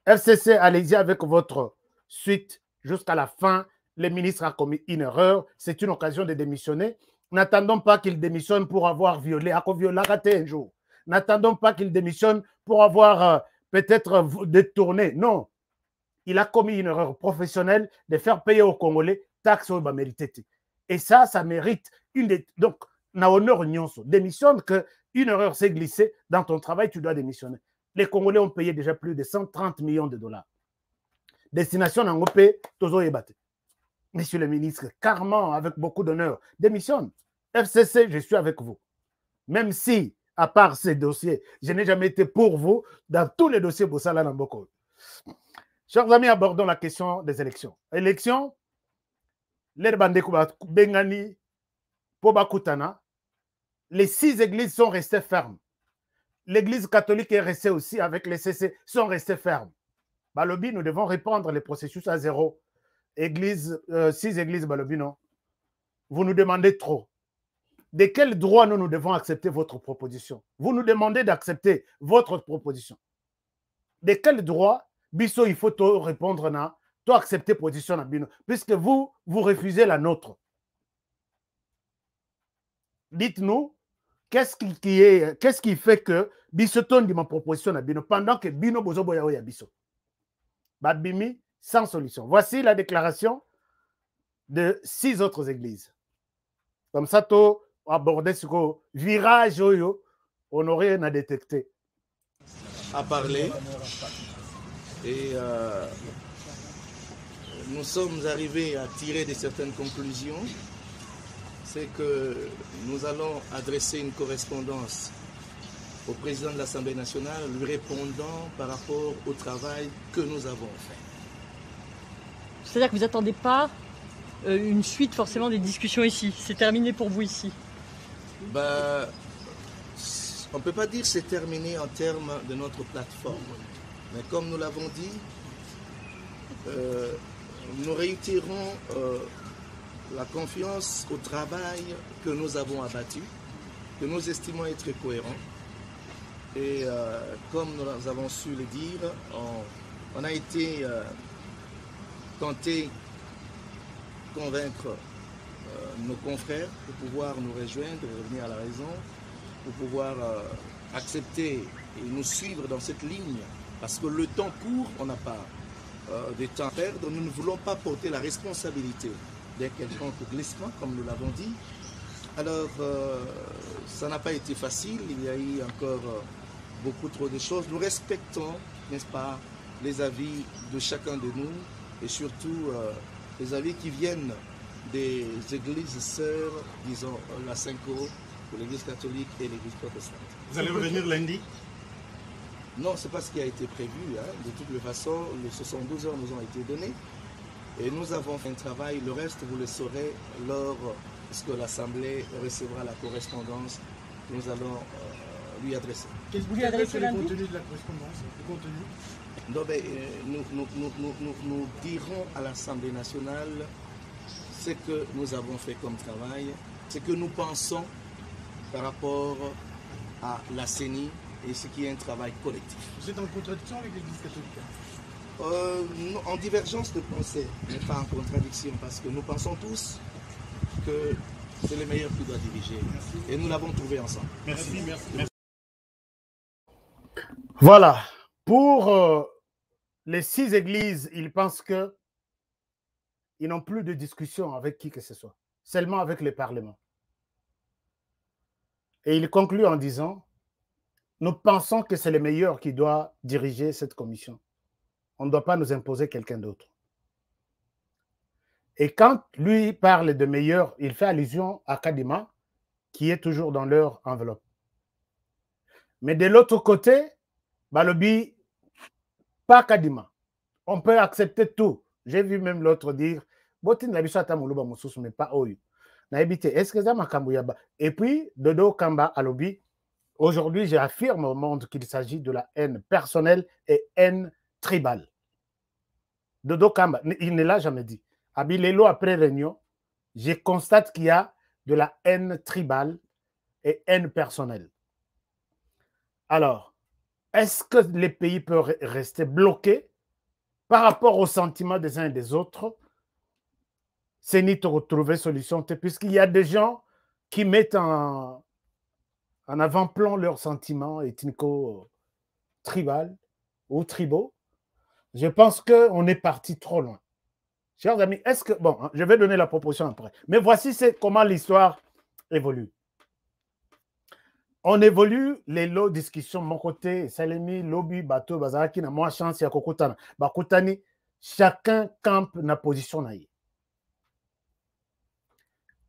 FCC, allez-y avec votre suite jusqu'à la fin. Le ministre a commis une erreur. C'est une occasion de démissionner. N'attendons pas qu'il démissionne pour avoir violé. Un jour. N'attendons pas qu'il démissionne pour avoir peut-être détourné. Non. Il a commis une erreur professionnelle de faire payer aux Congolais taxes au bas mérité. Et ça mérite une... Donc, na honneur nyonso. Démissionne que une erreur s'est glissée dans ton travail, tu dois démissionner. Les Congolais ont payé déjà plus de 130 millions de dollars. Destination Nangopé, Tozo Ebate. Monsieur le ministre, carrément, avec beaucoup d'honneur, démissionne. FCC, je suis avec vous. Même si, à part ces dossiers, je n'ai jamais été pour vous dans tous les dossiers Bossala Namboko. Chers amis, abordons la question des élections. Élections, les Bengani, Pobakutana, les 6 églises sont restées fermes. L'église catholique est restée aussi avec les CC, sont restées fermes. Balobi, nous devons répandre les processus à zéro. 6 églises Balobi, non. Vous nous demandez trop. De quel droit nous devons accepter votre proposition? Vous nous demandez d'accepter votre proposition. De quel droit, Bisso, il faut répondre na, toi accepter position na Bino, puisque vous refusez la nôtre. Dites-nous, qu'est-ce qui fait que Bisso dit ma proposition na Bino, pendant que Bino bozo boya oya Bisso. Babimi, sans solution. Voici la déclaration de 6 autres églises. Comme ça, tu aborder ce virage, on aurait rien à détecter. À parler. Et nous sommes arrivés à tirer de certaines conclusions. C'est que nous allons adresser une correspondance au président de l'Assemblée nationale, lui répondant par rapport au travail que nous avons fait. C'est-à-dire que vous n'attendez pas une suite forcément des discussions ici. C'est terminé pour vous ici? Ben, on ne peut pas dire que c'est terminé en termes de notre plateforme. Mais comme nous l'avons dit, nous réitérons la confiance au travail que nous avons abattu, que nous estimons être cohérent. Et comme nous avons su le dire, on a été tenté de convaincre nos confrères pour pouvoir nous rejoindre et revenir à la raison, pour pouvoir accepter et nous suivre dans cette ligne. Parce que le temps court, on n'a pas de temps à perdre. Nous ne voulons pas porter la responsabilité d'un quelconque glissement, comme nous l'avons dit. Alors, ça n'a pas été facile. Il y a eu encore beaucoup trop de choses. Nous respectons, n'est-ce pas, les avis de chacun de nous et surtout les avis qui viennent des églises sœurs, disons la Cinco, pour l'église catholique et l'église protestante. Vous allez revenir lundi? Non, ce n'est pas ce qui a été prévu. Hein. De toutes les façons, les 72 heures nous ont été données. Et nous avons fait un travail. Le reste, vous le saurez lorsque l'Assemblée recevra la correspondance que nous allons lui adresser. Qu'est-ce que vous adressez le contenu de la correspondance? Le contenu? Non, mais, nous dirons à l'Assemblée nationale ce que nous avons fait comme travail, ce que nous pensons par rapport à la CENI et ce qui est un travail collectif. Vous êtes en contradiction avec l'Église catholique? En divergence de pensée, mais pas en contradiction, parce que nous pensons tous que c'est le meilleur qui doit diriger. Merci. Et nous l'avons trouvé ensemble. Merci. Voilà. Pour les 6 églises, ils pensent qu'ils n'ont plus de discussion avec qui que ce soit, seulement avec le Parlement. Et il conclut en disant, nous pensons que c'est le meilleur qui doit diriger cette commission. On ne doit pas nous imposer quelqu'un d'autre. Et quand lui parle de meilleur, il fait allusion à Kadima, qui est toujours dans leur enveloppe. Mais de l'autre côté, Balobi, pas Kadima. On peut accepter tout. J'ai vu même l'autre dire, mais pas Oyo. Et puis, Dodo Kamba Alobi, aujourd'hui, j'affirme au monde qu'il s'agit de la haine personnelle et haine tribale. Dodo Kamba, il ne l'a jamais dit. Abilelo, après réunion, je constate qu'il y a de la haine tribale et haine personnelle. Alors, est-ce que les pays peuvent rester bloqués par rapport aux sentiments des uns et des autres? C'est ni de retrouver solution, puisqu'il y a des gens qui mettent en avant-plan leurs sentiments ethnico-tribaux ou tribaux. Je pense qu'on est parti trop loin. Chers amis, est-ce que... Bon, je vais donner la proposition après. Mais voici comment l'histoire évolue. On évolue les lots discussions. Mon côté, Salemi, Lobby, Bateau, Bazaraki, na moi chance, ya Kokotana. Bakutani, chacun campe na position naïe.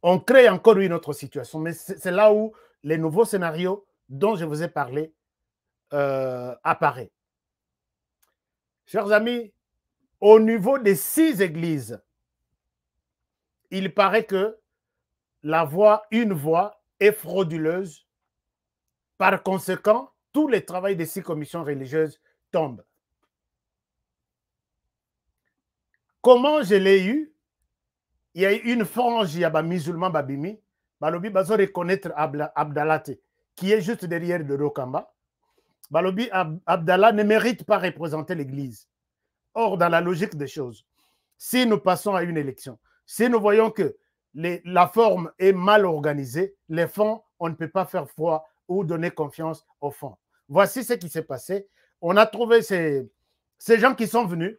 On crée encore une autre situation, mais c'est là où les nouveaux scénarios dont je vous ai parlé apparaissent. Chers amis, au niveau des 6 églises, il paraît que une voix est frauduleuse. Par conséquent, tous les travaux des 6 commissions religieuses tombent. Comment je l'ai eu? Il y a une frange, il y a des musulmans, Babimi, Balobi, bazo reconnaître Abdallah, qui est juste derrière de Rokamba. Balobi, Abdallah ne mérite pas représenter l'Église. Or, dans la logique des choses, si nous passons à une élection, si nous voyons que la forme est mal organisée, les fonds, on ne peut pas faire foi ou donner confiance aux fonds. Voici ce qui s'est passé. On a trouvé ces gens qui sont venus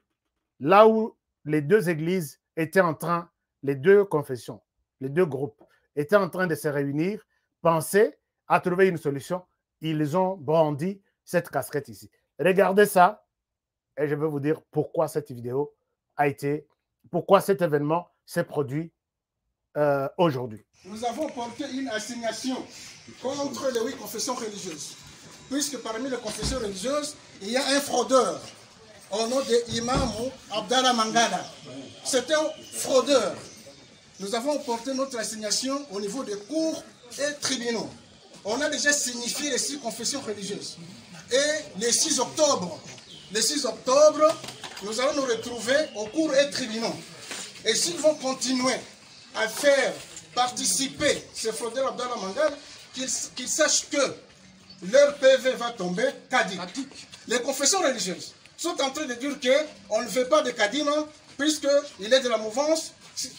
là où les 2 églises étaient en train, les 2 confessions, les 2 groupes étaient en train de se réunir, penser à trouver une solution. Ils ont brandi cette casquette ici. Regardez ça et je vais vous dire pourquoi cette vidéo pourquoi cet événement s'est produit aujourd'hui. Nous avons porté une assignation contre les 8 confessions religieuses. Puisque parmi les confessions religieuses, il y a un fraudeur au nom de Imam Abdallah Mangala. C'est un fraudeur. Nous avons porté notre assignation au niveau des cours et tribunaux. On a déjà signifié les 6 confessions religieuses. Et le 6 octobre, nous allons nous retrouver aux cours et tribunaux. Et s'ils vont continuer à faire participer ces fraudeurs Abdallah Mangala, qu'ils sachent que leur PV va tomber caduc. Les confessions religieuses sont en train de dire qu'on ne veut pas de Kadima, puisqu'il est de la mouvance,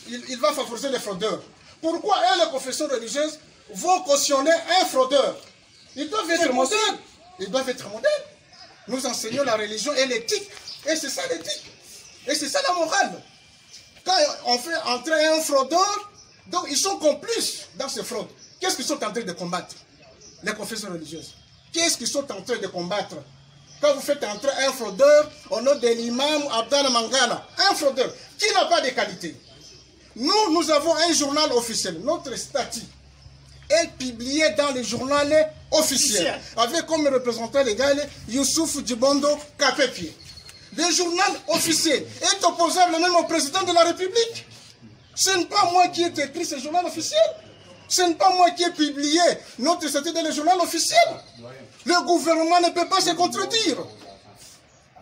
il va favoriser les fraudeurs. Pourquoi les confessions religieuses vont cautionner un fraudeur? Ils doivent être modernes. Ils doivent être modernes. Nous enseignons la religion et l'éthique. Et c'est ça l'éthique. Et c'est ça la morale. Quand on fait entrer un fraudeur, donc ils sont complices dans ces fraudes. Qu'est-ce qu'ils sont en train de combattre? Les confessions religieuses. Qu'est-ce qu'ils sont en train de combattre? Quand vous faites entrer un fraudeur au nom de l'imam Abdallah Mangala, un fraudeur qui n'a pas de qualité, Nous avons un journal officiel. Notre statut est publié dans le journal officiel. Avec comme représentant légal Youssouf Djibondo Kapepi. Le journal officiel est opposable même au président de la République. Ce n'est pas moi qui ai écrit ce journal officiel. Ce n'est pas moi qui ai publié notre statut dans le journal officiel. Le gouvernement ne peut pas se contredire.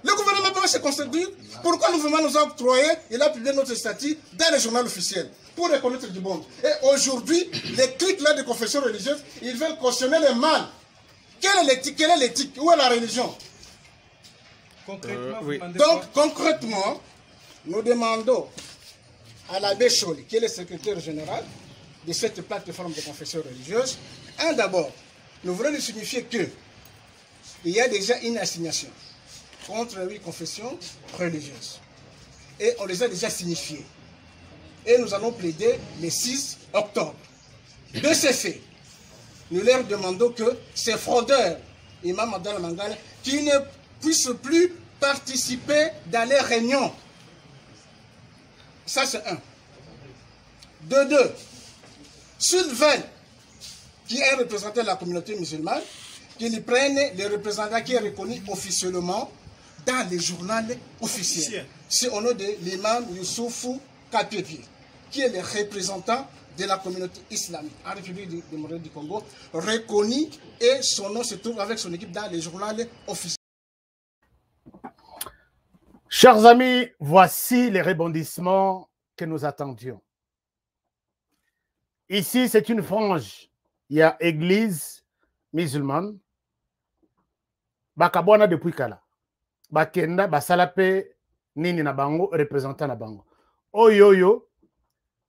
Le gouvernement ne peut pas se contredire. Pourquoi le gouvernement nous a octroyé, il a publié notre statut dans le journal officiel pour reconnaître du bon. Et aujourd'hui, les clics là de confession religieuse, ils veulent cautionner le mal. Quelle est l'éthique? Où est la religion? Concrètement, oui. Donc, concrètement, nous demandons à l'abbé Choli, qui est le secrétaire général de cette plateforme de confession religieuse, d'abord, nous voulons lui signifier qu'il y a déjà une assignation contre 8 confessions religieuses. Et on les a déjà signifiées. Et nous allons plaider le 6 octobre. De ces faits, nous leur demandons que ces fraudeurs, Imam Abdallah Mangala, qui ne puissent plus participer dans les réunions. Ça, c'est un. De deux, Sylvain, qui est représentant de la communauté musulmane, qu'ils prennent les représentants qui est reconnu officiellement dans les journaux officiels. C'est au nom de l'imam Youssoufou Kapepi, qui est le représentant de la communauté islamique en République démocratique du Congo, reconnu, et son nom se trouve avec son équipe dans les journaux officiels. Chers amis, voici les rebondissements que nous attendions. Ici, c'est une frange. Il y a église musulmane. Bakabwana depuis Kala. Bakenda, Basalape, Nini Nabango, représentant Nabango. Oyoyo,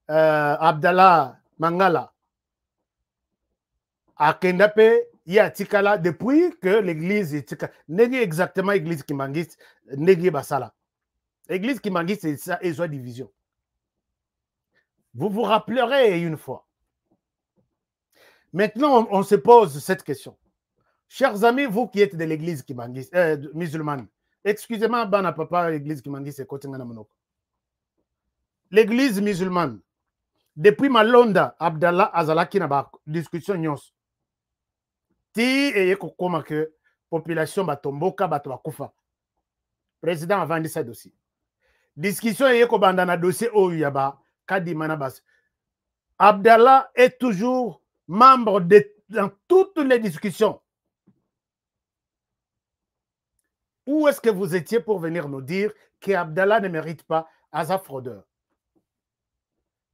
Abdallah Mangala. Akendape, Yatikala, depuis que l'église est n'est exactement l'église qui mangis, n'est Basala. L'église qui mangis, c'est ça, et soit division. Vous vous rappellerez une fois. Maintenant, on se pose cette question. Chers amis, vous qui êtes de l'église qui mangis, musulmane, excusez-moi, Bana Papa, l'église qui mangis, c'est Kotingana Monoko. L'église musulmane, depuis Malonda, Abdallah Azalaki Naba, discussion nyos. Ti et koma que population batomboka batwakufa. Président a vendu ça dossier. Discussion et bandana dossier Oyaba, Kadi Manabas. Abdallah est toujours membre dans toutes les discussions. Où est-ce que vous étiez pour venir nous dire qu'Abdallah ne mérite pas Aza fraudeur?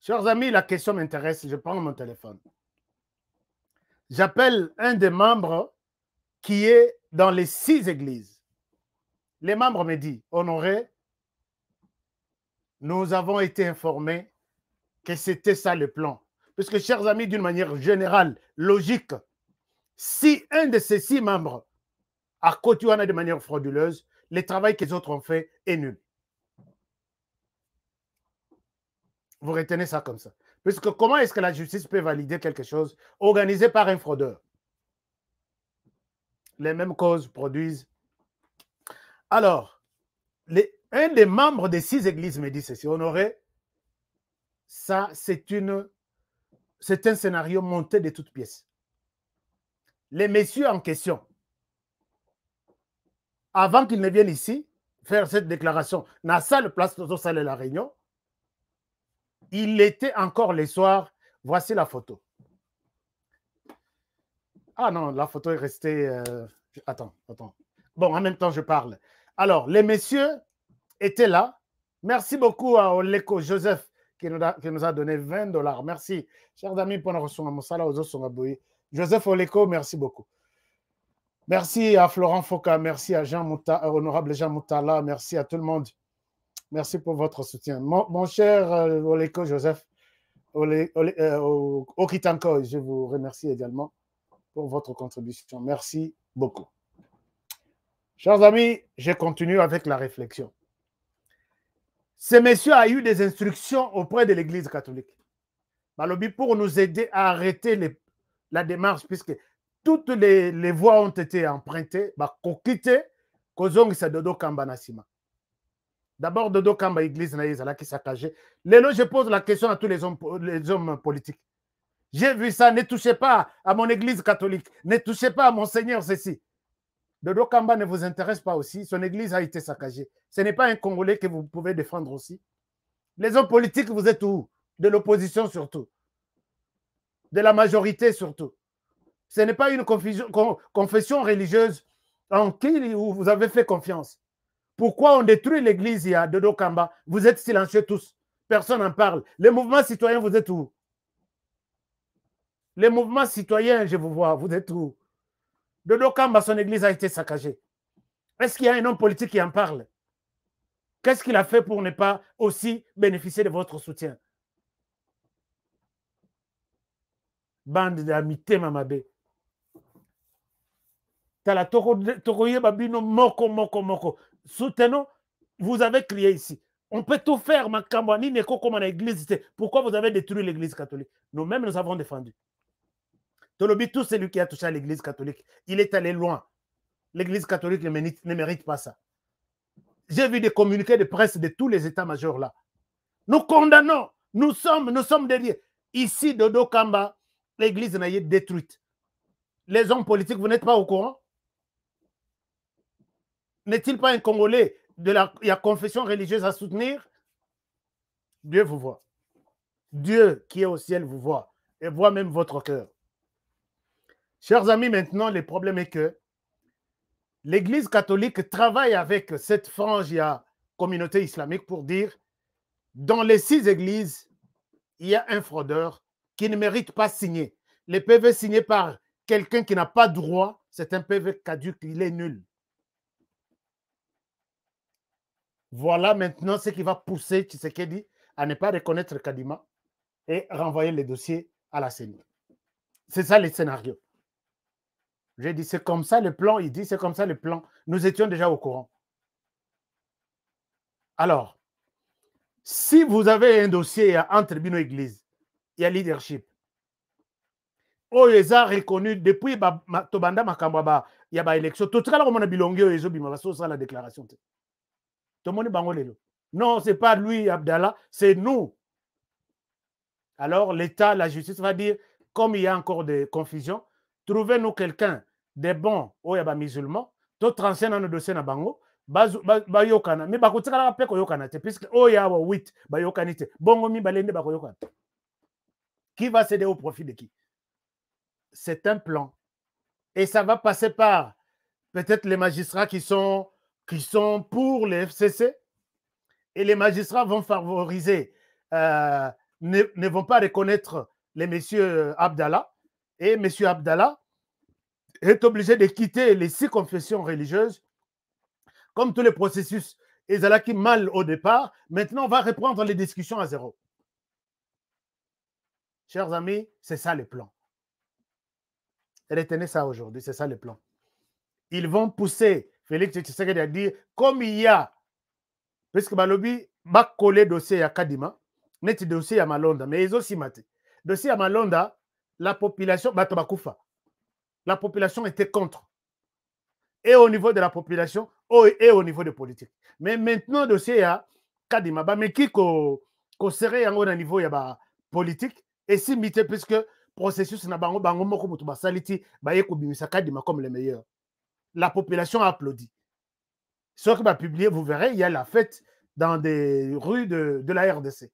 Chers amis, la question m'intéresse. Je prends mon téléphone. J'appelle un des membres qui est dans les 6 églises. Les membres me disent, Honoré, nous avons été informés que c'était ça le plan. Parce que, chers amis, d'une manière générale, logique, si un de ces 6 membres a continué de manière frauduleuse, le travail que les autres ont fait est nul. Vous retenez ça comme ça. Parce que comment est-ce que la justice peut valider quelque chose organisé par un fraudeur? Les mêmes causes produisent. Alors, un des membres des 6 églises me dit ceci, Honoré, ça c'est un scénario monté de toutes pièces. Les messieurs en question, avant qu'ils ne viennent ici faire cette déclaration, dans la salle place de la réunion, il était encore le soir. Voici la photo. Ah non, la photo est restée... Attends. Bon, en même temps, je parle. Alors, les messieurs étaient là. Merci beaucoup à Oleko Joseph qui nous a donné $20. Merci. Chers amis, pour nous recevoir, Joseph Oleko, merci beaucoup. Merci à Florent Foka, merci à honorable Jean Moutala, merci à tout le monde. Merci pour votre soutien. Mon cher Oleko Joseph, Okitanko, je vous remercie également pour votre contribution. Merci beaucoup. Chers amis, je continue avec la réflexion. Ce monsieur a eu des instructions auprès de l'Église catholique. Malobi pour nous aider à arrêter la démarche, puisque toutes les voies ont été empruntées, D'abord, Dodo Kamba, église Naïzala qui saccagé. Lélo, je pose la question à tous les hommes politiques. J'ai vu ça, ne touchez pas à mon église catholique, ne touchez pas à mon Seigneur, ceci. Dodo Kamba ne vous intéresse pas aussi, son église a été saccagée. Ce n'est pas un Congolais que vous pouvez défendre aussi. Les hommes politiques, vous êtes où? De l'opposition surtout. De la majorité surtout. Ce n'est pas une confession religieuse en qui vous avez fait confiance. Pourquoi on détruit l'église il y a Dodo Kamba? Vous êtes silencieux tous. Personne n'en parle. Les mouvements citoyens, vous êtes où? Les mouvements citoyens, je vous vois, vous êtes où? Dodo Kamba, son église a été saccagée. Est-ce qu'il y a un homme politique qui en parle? Qu'est-ce qu'il a fait pour ne pas aussi bénéficier de votre soutien? Bande d'amitié, Mamabe. Soutenons, vous avez crié ici. On peut tout faire, Makambwani, Neko, comme en église. Pourquoi vous avez détruit l'église catholique? Nous-mêmes, nous avons défendu. Tolobi, tout celui qui a touché à l'église catholique, il est allé loin. L'église catholique ne mérite pas ça. J'ai vu des communiqués de presse de tous les états-majors là. Nous condamnons, nous sommes derrière. Ici, Dodo Kamba, l'église n'a été détruite. Les hommes politiques, vous n'êtes pas au courant? N'est-il pas un Congolais de la confession religieuse à soutenir? Dieu vous voit. Dieu qui est au ciel vous voit et voit même votre cœur. Chers amis, maintenant, le problème est que l'Église catholique travaille avec cette frange à communauté islamique pour dire dans les 6 églises, il y a un fraudeur qui ne mérite pas signer. Les PV signés par quelqu'un qui n'a pas droit, c'est un PV caduc, il est nul. Voilà maintenant ce qui va pousser Tshisekedi à ne pas reconnaître Kadima et renvoyer les dossiers à la CENI. C'est ça le scénario. J'ai dit, c'est comme ça le plan. Il dit, c'est comme ça le plan. Nous étions déjà au courant. Alors, si vous avez un dossier entre Bino Église, il y a leadership. Oyeza reconnu depuis Tobanda Makambaba, il y a élection. Tout le monde a bilongé au Ezobima, ça la déclaration. Tout le monde est bangolelo. Non, ce n'est pas lui, Abdallah, c'est nous. Alors, l'État, la justice va dire, comme il y a encore des confusions, trouvez-nous quelqu'un de bon, oyaba musulman, d'autres anciens dans le dossier na bango, bayokana, mais bakotikala pe koyokana te, puisque oyaba 8, bayokanite, bongo mi balende bakoyokana. Qui va céder au profit de qui? C'est un plan. Et ça va passer par peut-être les magistrats qui sont pour les FCC, et les magistrats vont favoriser, ne vont pas reconnaître les messieurs Abdallah, et monsieur Abdallah est obligé de quitter les 6 confessions religieuses, comme tous les processus, et ça qui mal au départ. Maintenant, on va reprendre les discussions à zéro. Chers amis, c'est ça le plan. Retenez ça aujourd'hui, c'est ça le plan. Ils vont pousser Félix Tshisekedi à dire, comme il y a, parce que Balobi va coller dossier à Kadima, mais dossier à Malonda, mais ils ont aussi maté. Dossier à Malonda, la population, la population était contre. Et au niveau de la population, et au niveau de politique. Mais maintenant, dossier à Kadima, mais qui serait au niveau politique, et si mité, puisque processus n'a pas comme les meilleurs. La population a applaudi. Ce qui va publier, vous verrez, il y a la fête dans des rues de la RDC.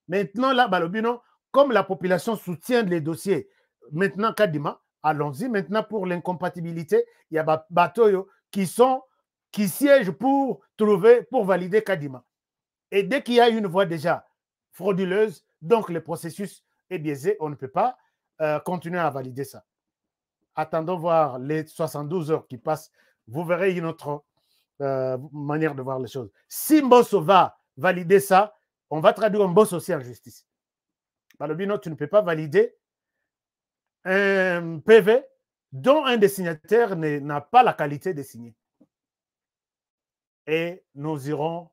Maintenant, là, Balobino, comme la population soutient les dossiers, maintenant, Kadima, allons-y. Maintenant, pour l'incompatibilité, il y a Batoyo qui siègent pour valider Kadima. Et dès qu'il y a une voix déjà frauduleuse, donc le processus est biaisé, on ne peut pas continuer à valider ça. Attendons voir les 72 heures qui passent. Vous verrez une autre manière de voir les choses. Si Mbosso va valider ça, on va traduire Mbosso aussi en justice. Par le but, tu ne peux pas valider un PV dont un des signataires n'a pas la qualité de signer. Et nous irons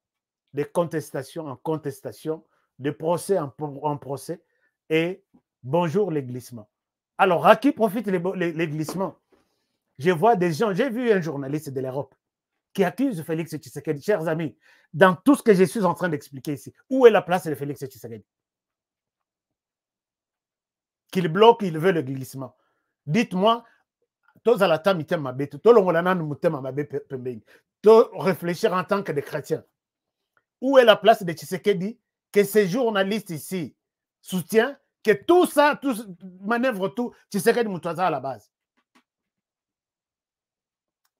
de contestation en contestation, de procès en procès, et bonjour les glissements. Alors, à qui profitent les glissements? Je vois des gens, j'ai vu un journaliste de l'Europe qui accuse Félix Tshisekedi. Chers amis, dans tout ce que je suis en train d'expliquer ici. Où est la place de Félix Tshisekedi? Qu'il bloque, il veut le glissement. Dites-moi, réfléchir en tant que des chrétiens. Où est la place de Tshisekedi que ces journalistes ici soutiennent que tout ça, tout manœuvre tout, Tshisekedi Moutouaza à la base?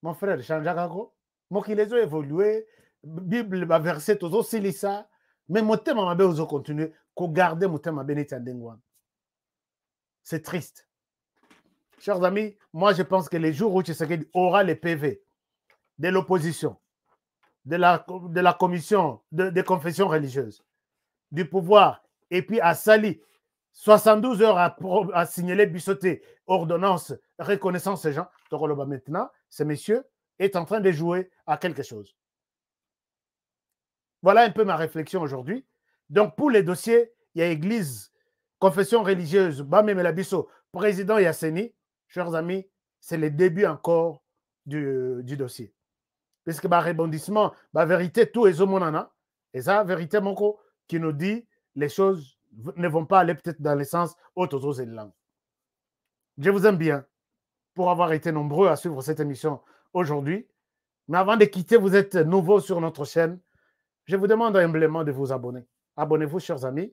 Mon frère, Chanjakago, moi qui les ai évolué, Bible, verset, tous aussi ça, mais mon thème m'a besoin de continuer, qu'on garde mon thème à Benitandengwan. C'est triste. Chers amis, moi je pense que les jours où Tshisekedi aura les PV de l'opposition, de la commission des confessions religieuses, du pouvoir, et puis à Sali, 72 heures à signaler, bissoter, ordonnance, reconnaissance ces gens, maintenant, ce monsieur est en train de jouer à quelque chose. Voilà un peu ma réflexion aujourd'hui. Donc pour les dossiers, il y a Église, confession religieuse, Bamemela Bisso, président Yasseni. Chers amis, c'est le début encore du dossier. Puisque le rebondissement, la vérité, tout est au monde. Et ça, la vérité, mon qui nous dit les choses ne vont pas aller peut-être dans le sens autres langues. Je vous aime bien pour avoir été nombreux à suivre cette émission aujourd'hui. Mais avant de quitter, vous êtes nouveaux sur notre chaîne. Je vous demande humblement de vous abonner. Abonnez-vous, chers amis.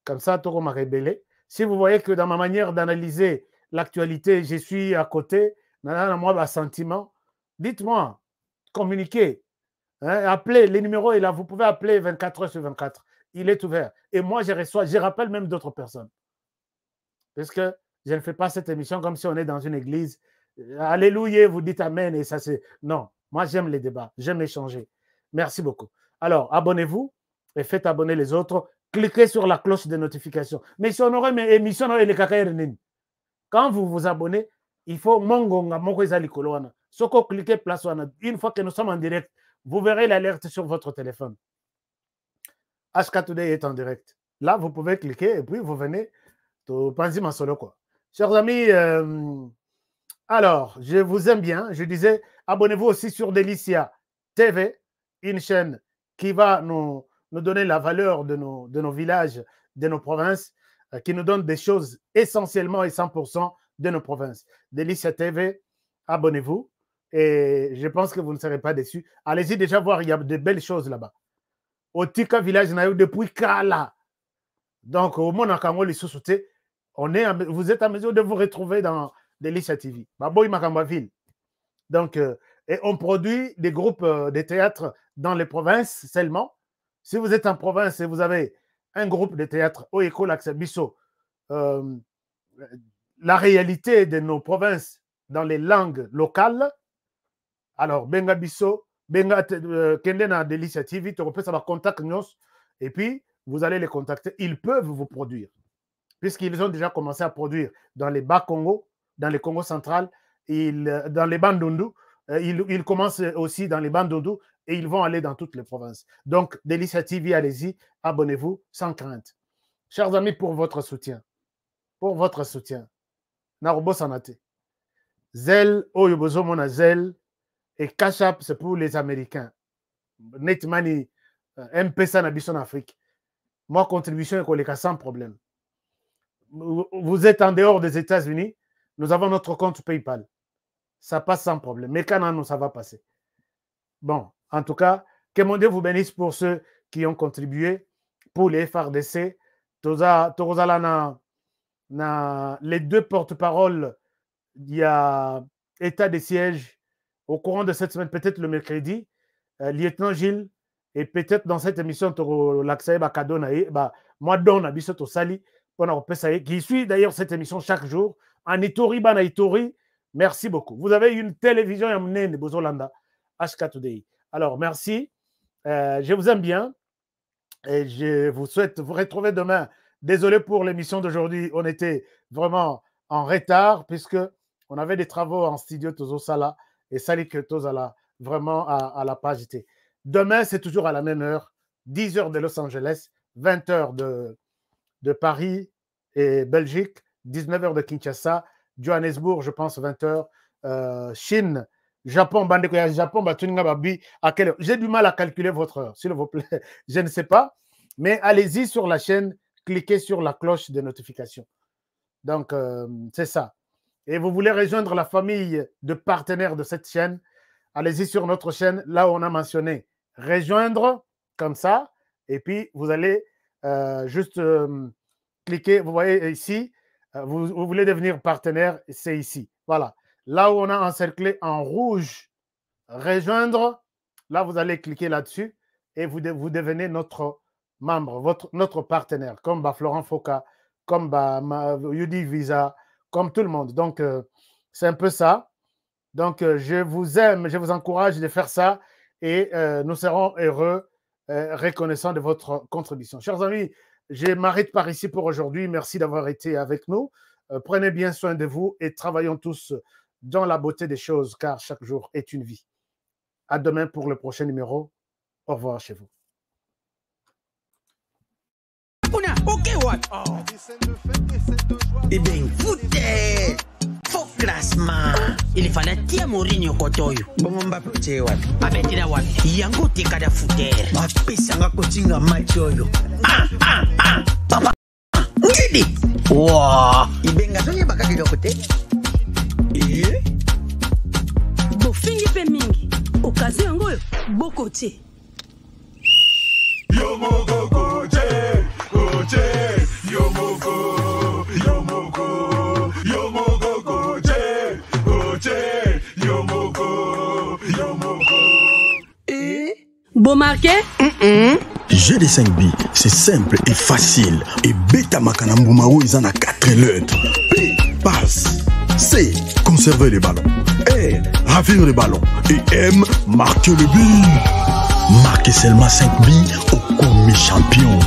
Comme ça, tout m'a rébellé. Si vous voyez que dans ma manière d'analyser l'actualité, je suis à côté, moi, un sentiment, dites-moi, communiquez, hein, appelez, les numéros est là, vous pouvez appeler 24 heures sur 24, il est ouvert. Et moi, je rappelle même d'autres personnes. Parce que je ne fais pas cette émission comme si on est dans une église. Alléluia, vous dites Amen et ça c'est... Non, moi j'aime les débats, j'aime échanger. Merci beaucoup. Alors, abonnez-vous et faites abonner les autres. Cliquez sur la cloche de notification. Mais si on aurait mes émissions, quand vous vous abonnez, il faut cliquer place. Une fois que nous sommes en direct, vous verrez l'alerte sur votre téléphone. HK Today est en direct. Là, vous pouvez cliquer et puis vous venez. Chers amis, alors, je vous aime bien. Je disais, abonnez-vous aussi sur Delicia TV, une chaîne qui va nous donner la valeur de nos villages, de nos provinces, qui nous donne des choses essentiellement et 100% de nos provinces. Delicia TV, abonnez-vous et je pense que vous ne serez pas déçus. Allez-y déjà voir, il y a de belles choses là-bas. Au Tika village, on a eu depuis Kala. Donc, au monde en sous-souté, vous êtes à mesure de vous retrouver dans Delicia TV. Baboy Makambaville. Donc, et on produit des groupes de théâtre dans les provinces seulement. Si vous êtes en province et vous avez un groupe de théâtre au École Aksabiso, la réalité de nos provinces dans les langues locales, alors, Benga Bisso, Benga Kendena Delicia TV, tu repères ça va contacter nous et puis vous allez les contacter. Ils peuvent vous produire, puisqu'ils ont déjà commencé à produire dans les Bas-Congo, dans les Congo central, dans les Bandundu. Ils commencent aussi dans les Bandundu et ils vont aller dans toutes les provinces. Donc, Delicia TV, allez-y, abonnez-vous sans crainte. Chers amis, pour votre soutien, Narobo Sanate, Zel, Oyobozo Mona Zel, et Cash App, c'est pour les Américains. Netmani, MP-SA Nabisson en Afrique. Moi, contribution est sans problème. Vous êtes en dehors des États-Unis, nous avons notre compte PayPal. Ça passe sans problème. Mais quand nous, ça va passer. Bon, en tout cas, que mon Dieu vous bénisse pour ceux qui ont contribué pour les FRDC. Les deux porte-paroles, il y a état de siège au courant de cette semaine, peut-être le mercredi, lieutenant Gilles, et peut-être dans cette émission, moi, Don Abisoto Sali, qui suit d'ailleurs cette émission chaque jour, en Itori, merci beaucoup. Vous avez une télévision à mener de Bozolanda, HK Today. Alors, merci. Je vous aime bien et je vous souhaite vous retrouver demain. Désolé pour l'émission d'aujourd'hui, on était vraiment en retard puisque on avait des travaux en studio Tozo Sala et Sali que Tozala vraiment à la page. Demain, c'est toujours à la même heure, 10h de Los Angeles, 20h de Paris et Belgique, 19h de Kinshasa, Johannesburg, je pense 20h, Chine, Japon, Bandeko, Japon, Batuninga Babi, à quelle heure? J'ai du mal à calculer votre heure, s'il vous plaît. Je ne sais pas. Mais allez-y sur la chaîne, cliquez sur la cloche de notification. Donc, c'est ça. Et vous voulez rejoindre la famille de partenaires de cette chaîne, allez-y sur notre chaîne, là où on a mentionné rejoindre, comme ça. Et puis, vous allez juste cliquer. Vous voyez ici, vous voulez devenir partenaire, c'est ici. Voilà. Là où on a encerclé en rouge, rejoindre, là, vous allez cliquer là-dessus et vous devenez notre membre, notre partenaire, comme Florent Foka, comme Yudi Visa, comme tout le monde. Donc, c'est un peu ça. Donc, je vous aime, je vous encourage de faire ça et nous serons heureux, reconnaissants de votre contribution. Chers amis, je m'arrête par ici pour aujourd'hui. Merci d'avoir été avec nous. Prenez bien soin de vous et travaillons tous dans la beauté des choses, car chaque jour est une vie. À demain pour le prochain numéro. Au revoir chez vous. Eh bien, foutez! Faux classement! Il fallait tirer Mourinho Kotoyo. Bon, Mbappé, tu es what? Abetira what? Yango te kada fouter. Apesanga kotinga machoyo. Papa! Ngidi! Wow! Ibenga sonye bakaki dokote? Bofingi pe mingi. Okazi yango yo, bokote. Yomoko koche, koche, yomoko, yomoko, yomoko koche, koche, yomoko, yomoko. Bon marqué? GD5B, c'est simple et facile. Et Beta Makanambumao, ils en a 4 lettres. P, passe. C, conserver les ballons. R, ravir les ballons. Et M, marquer le but. Marquez seulement 5 billes au commis champion.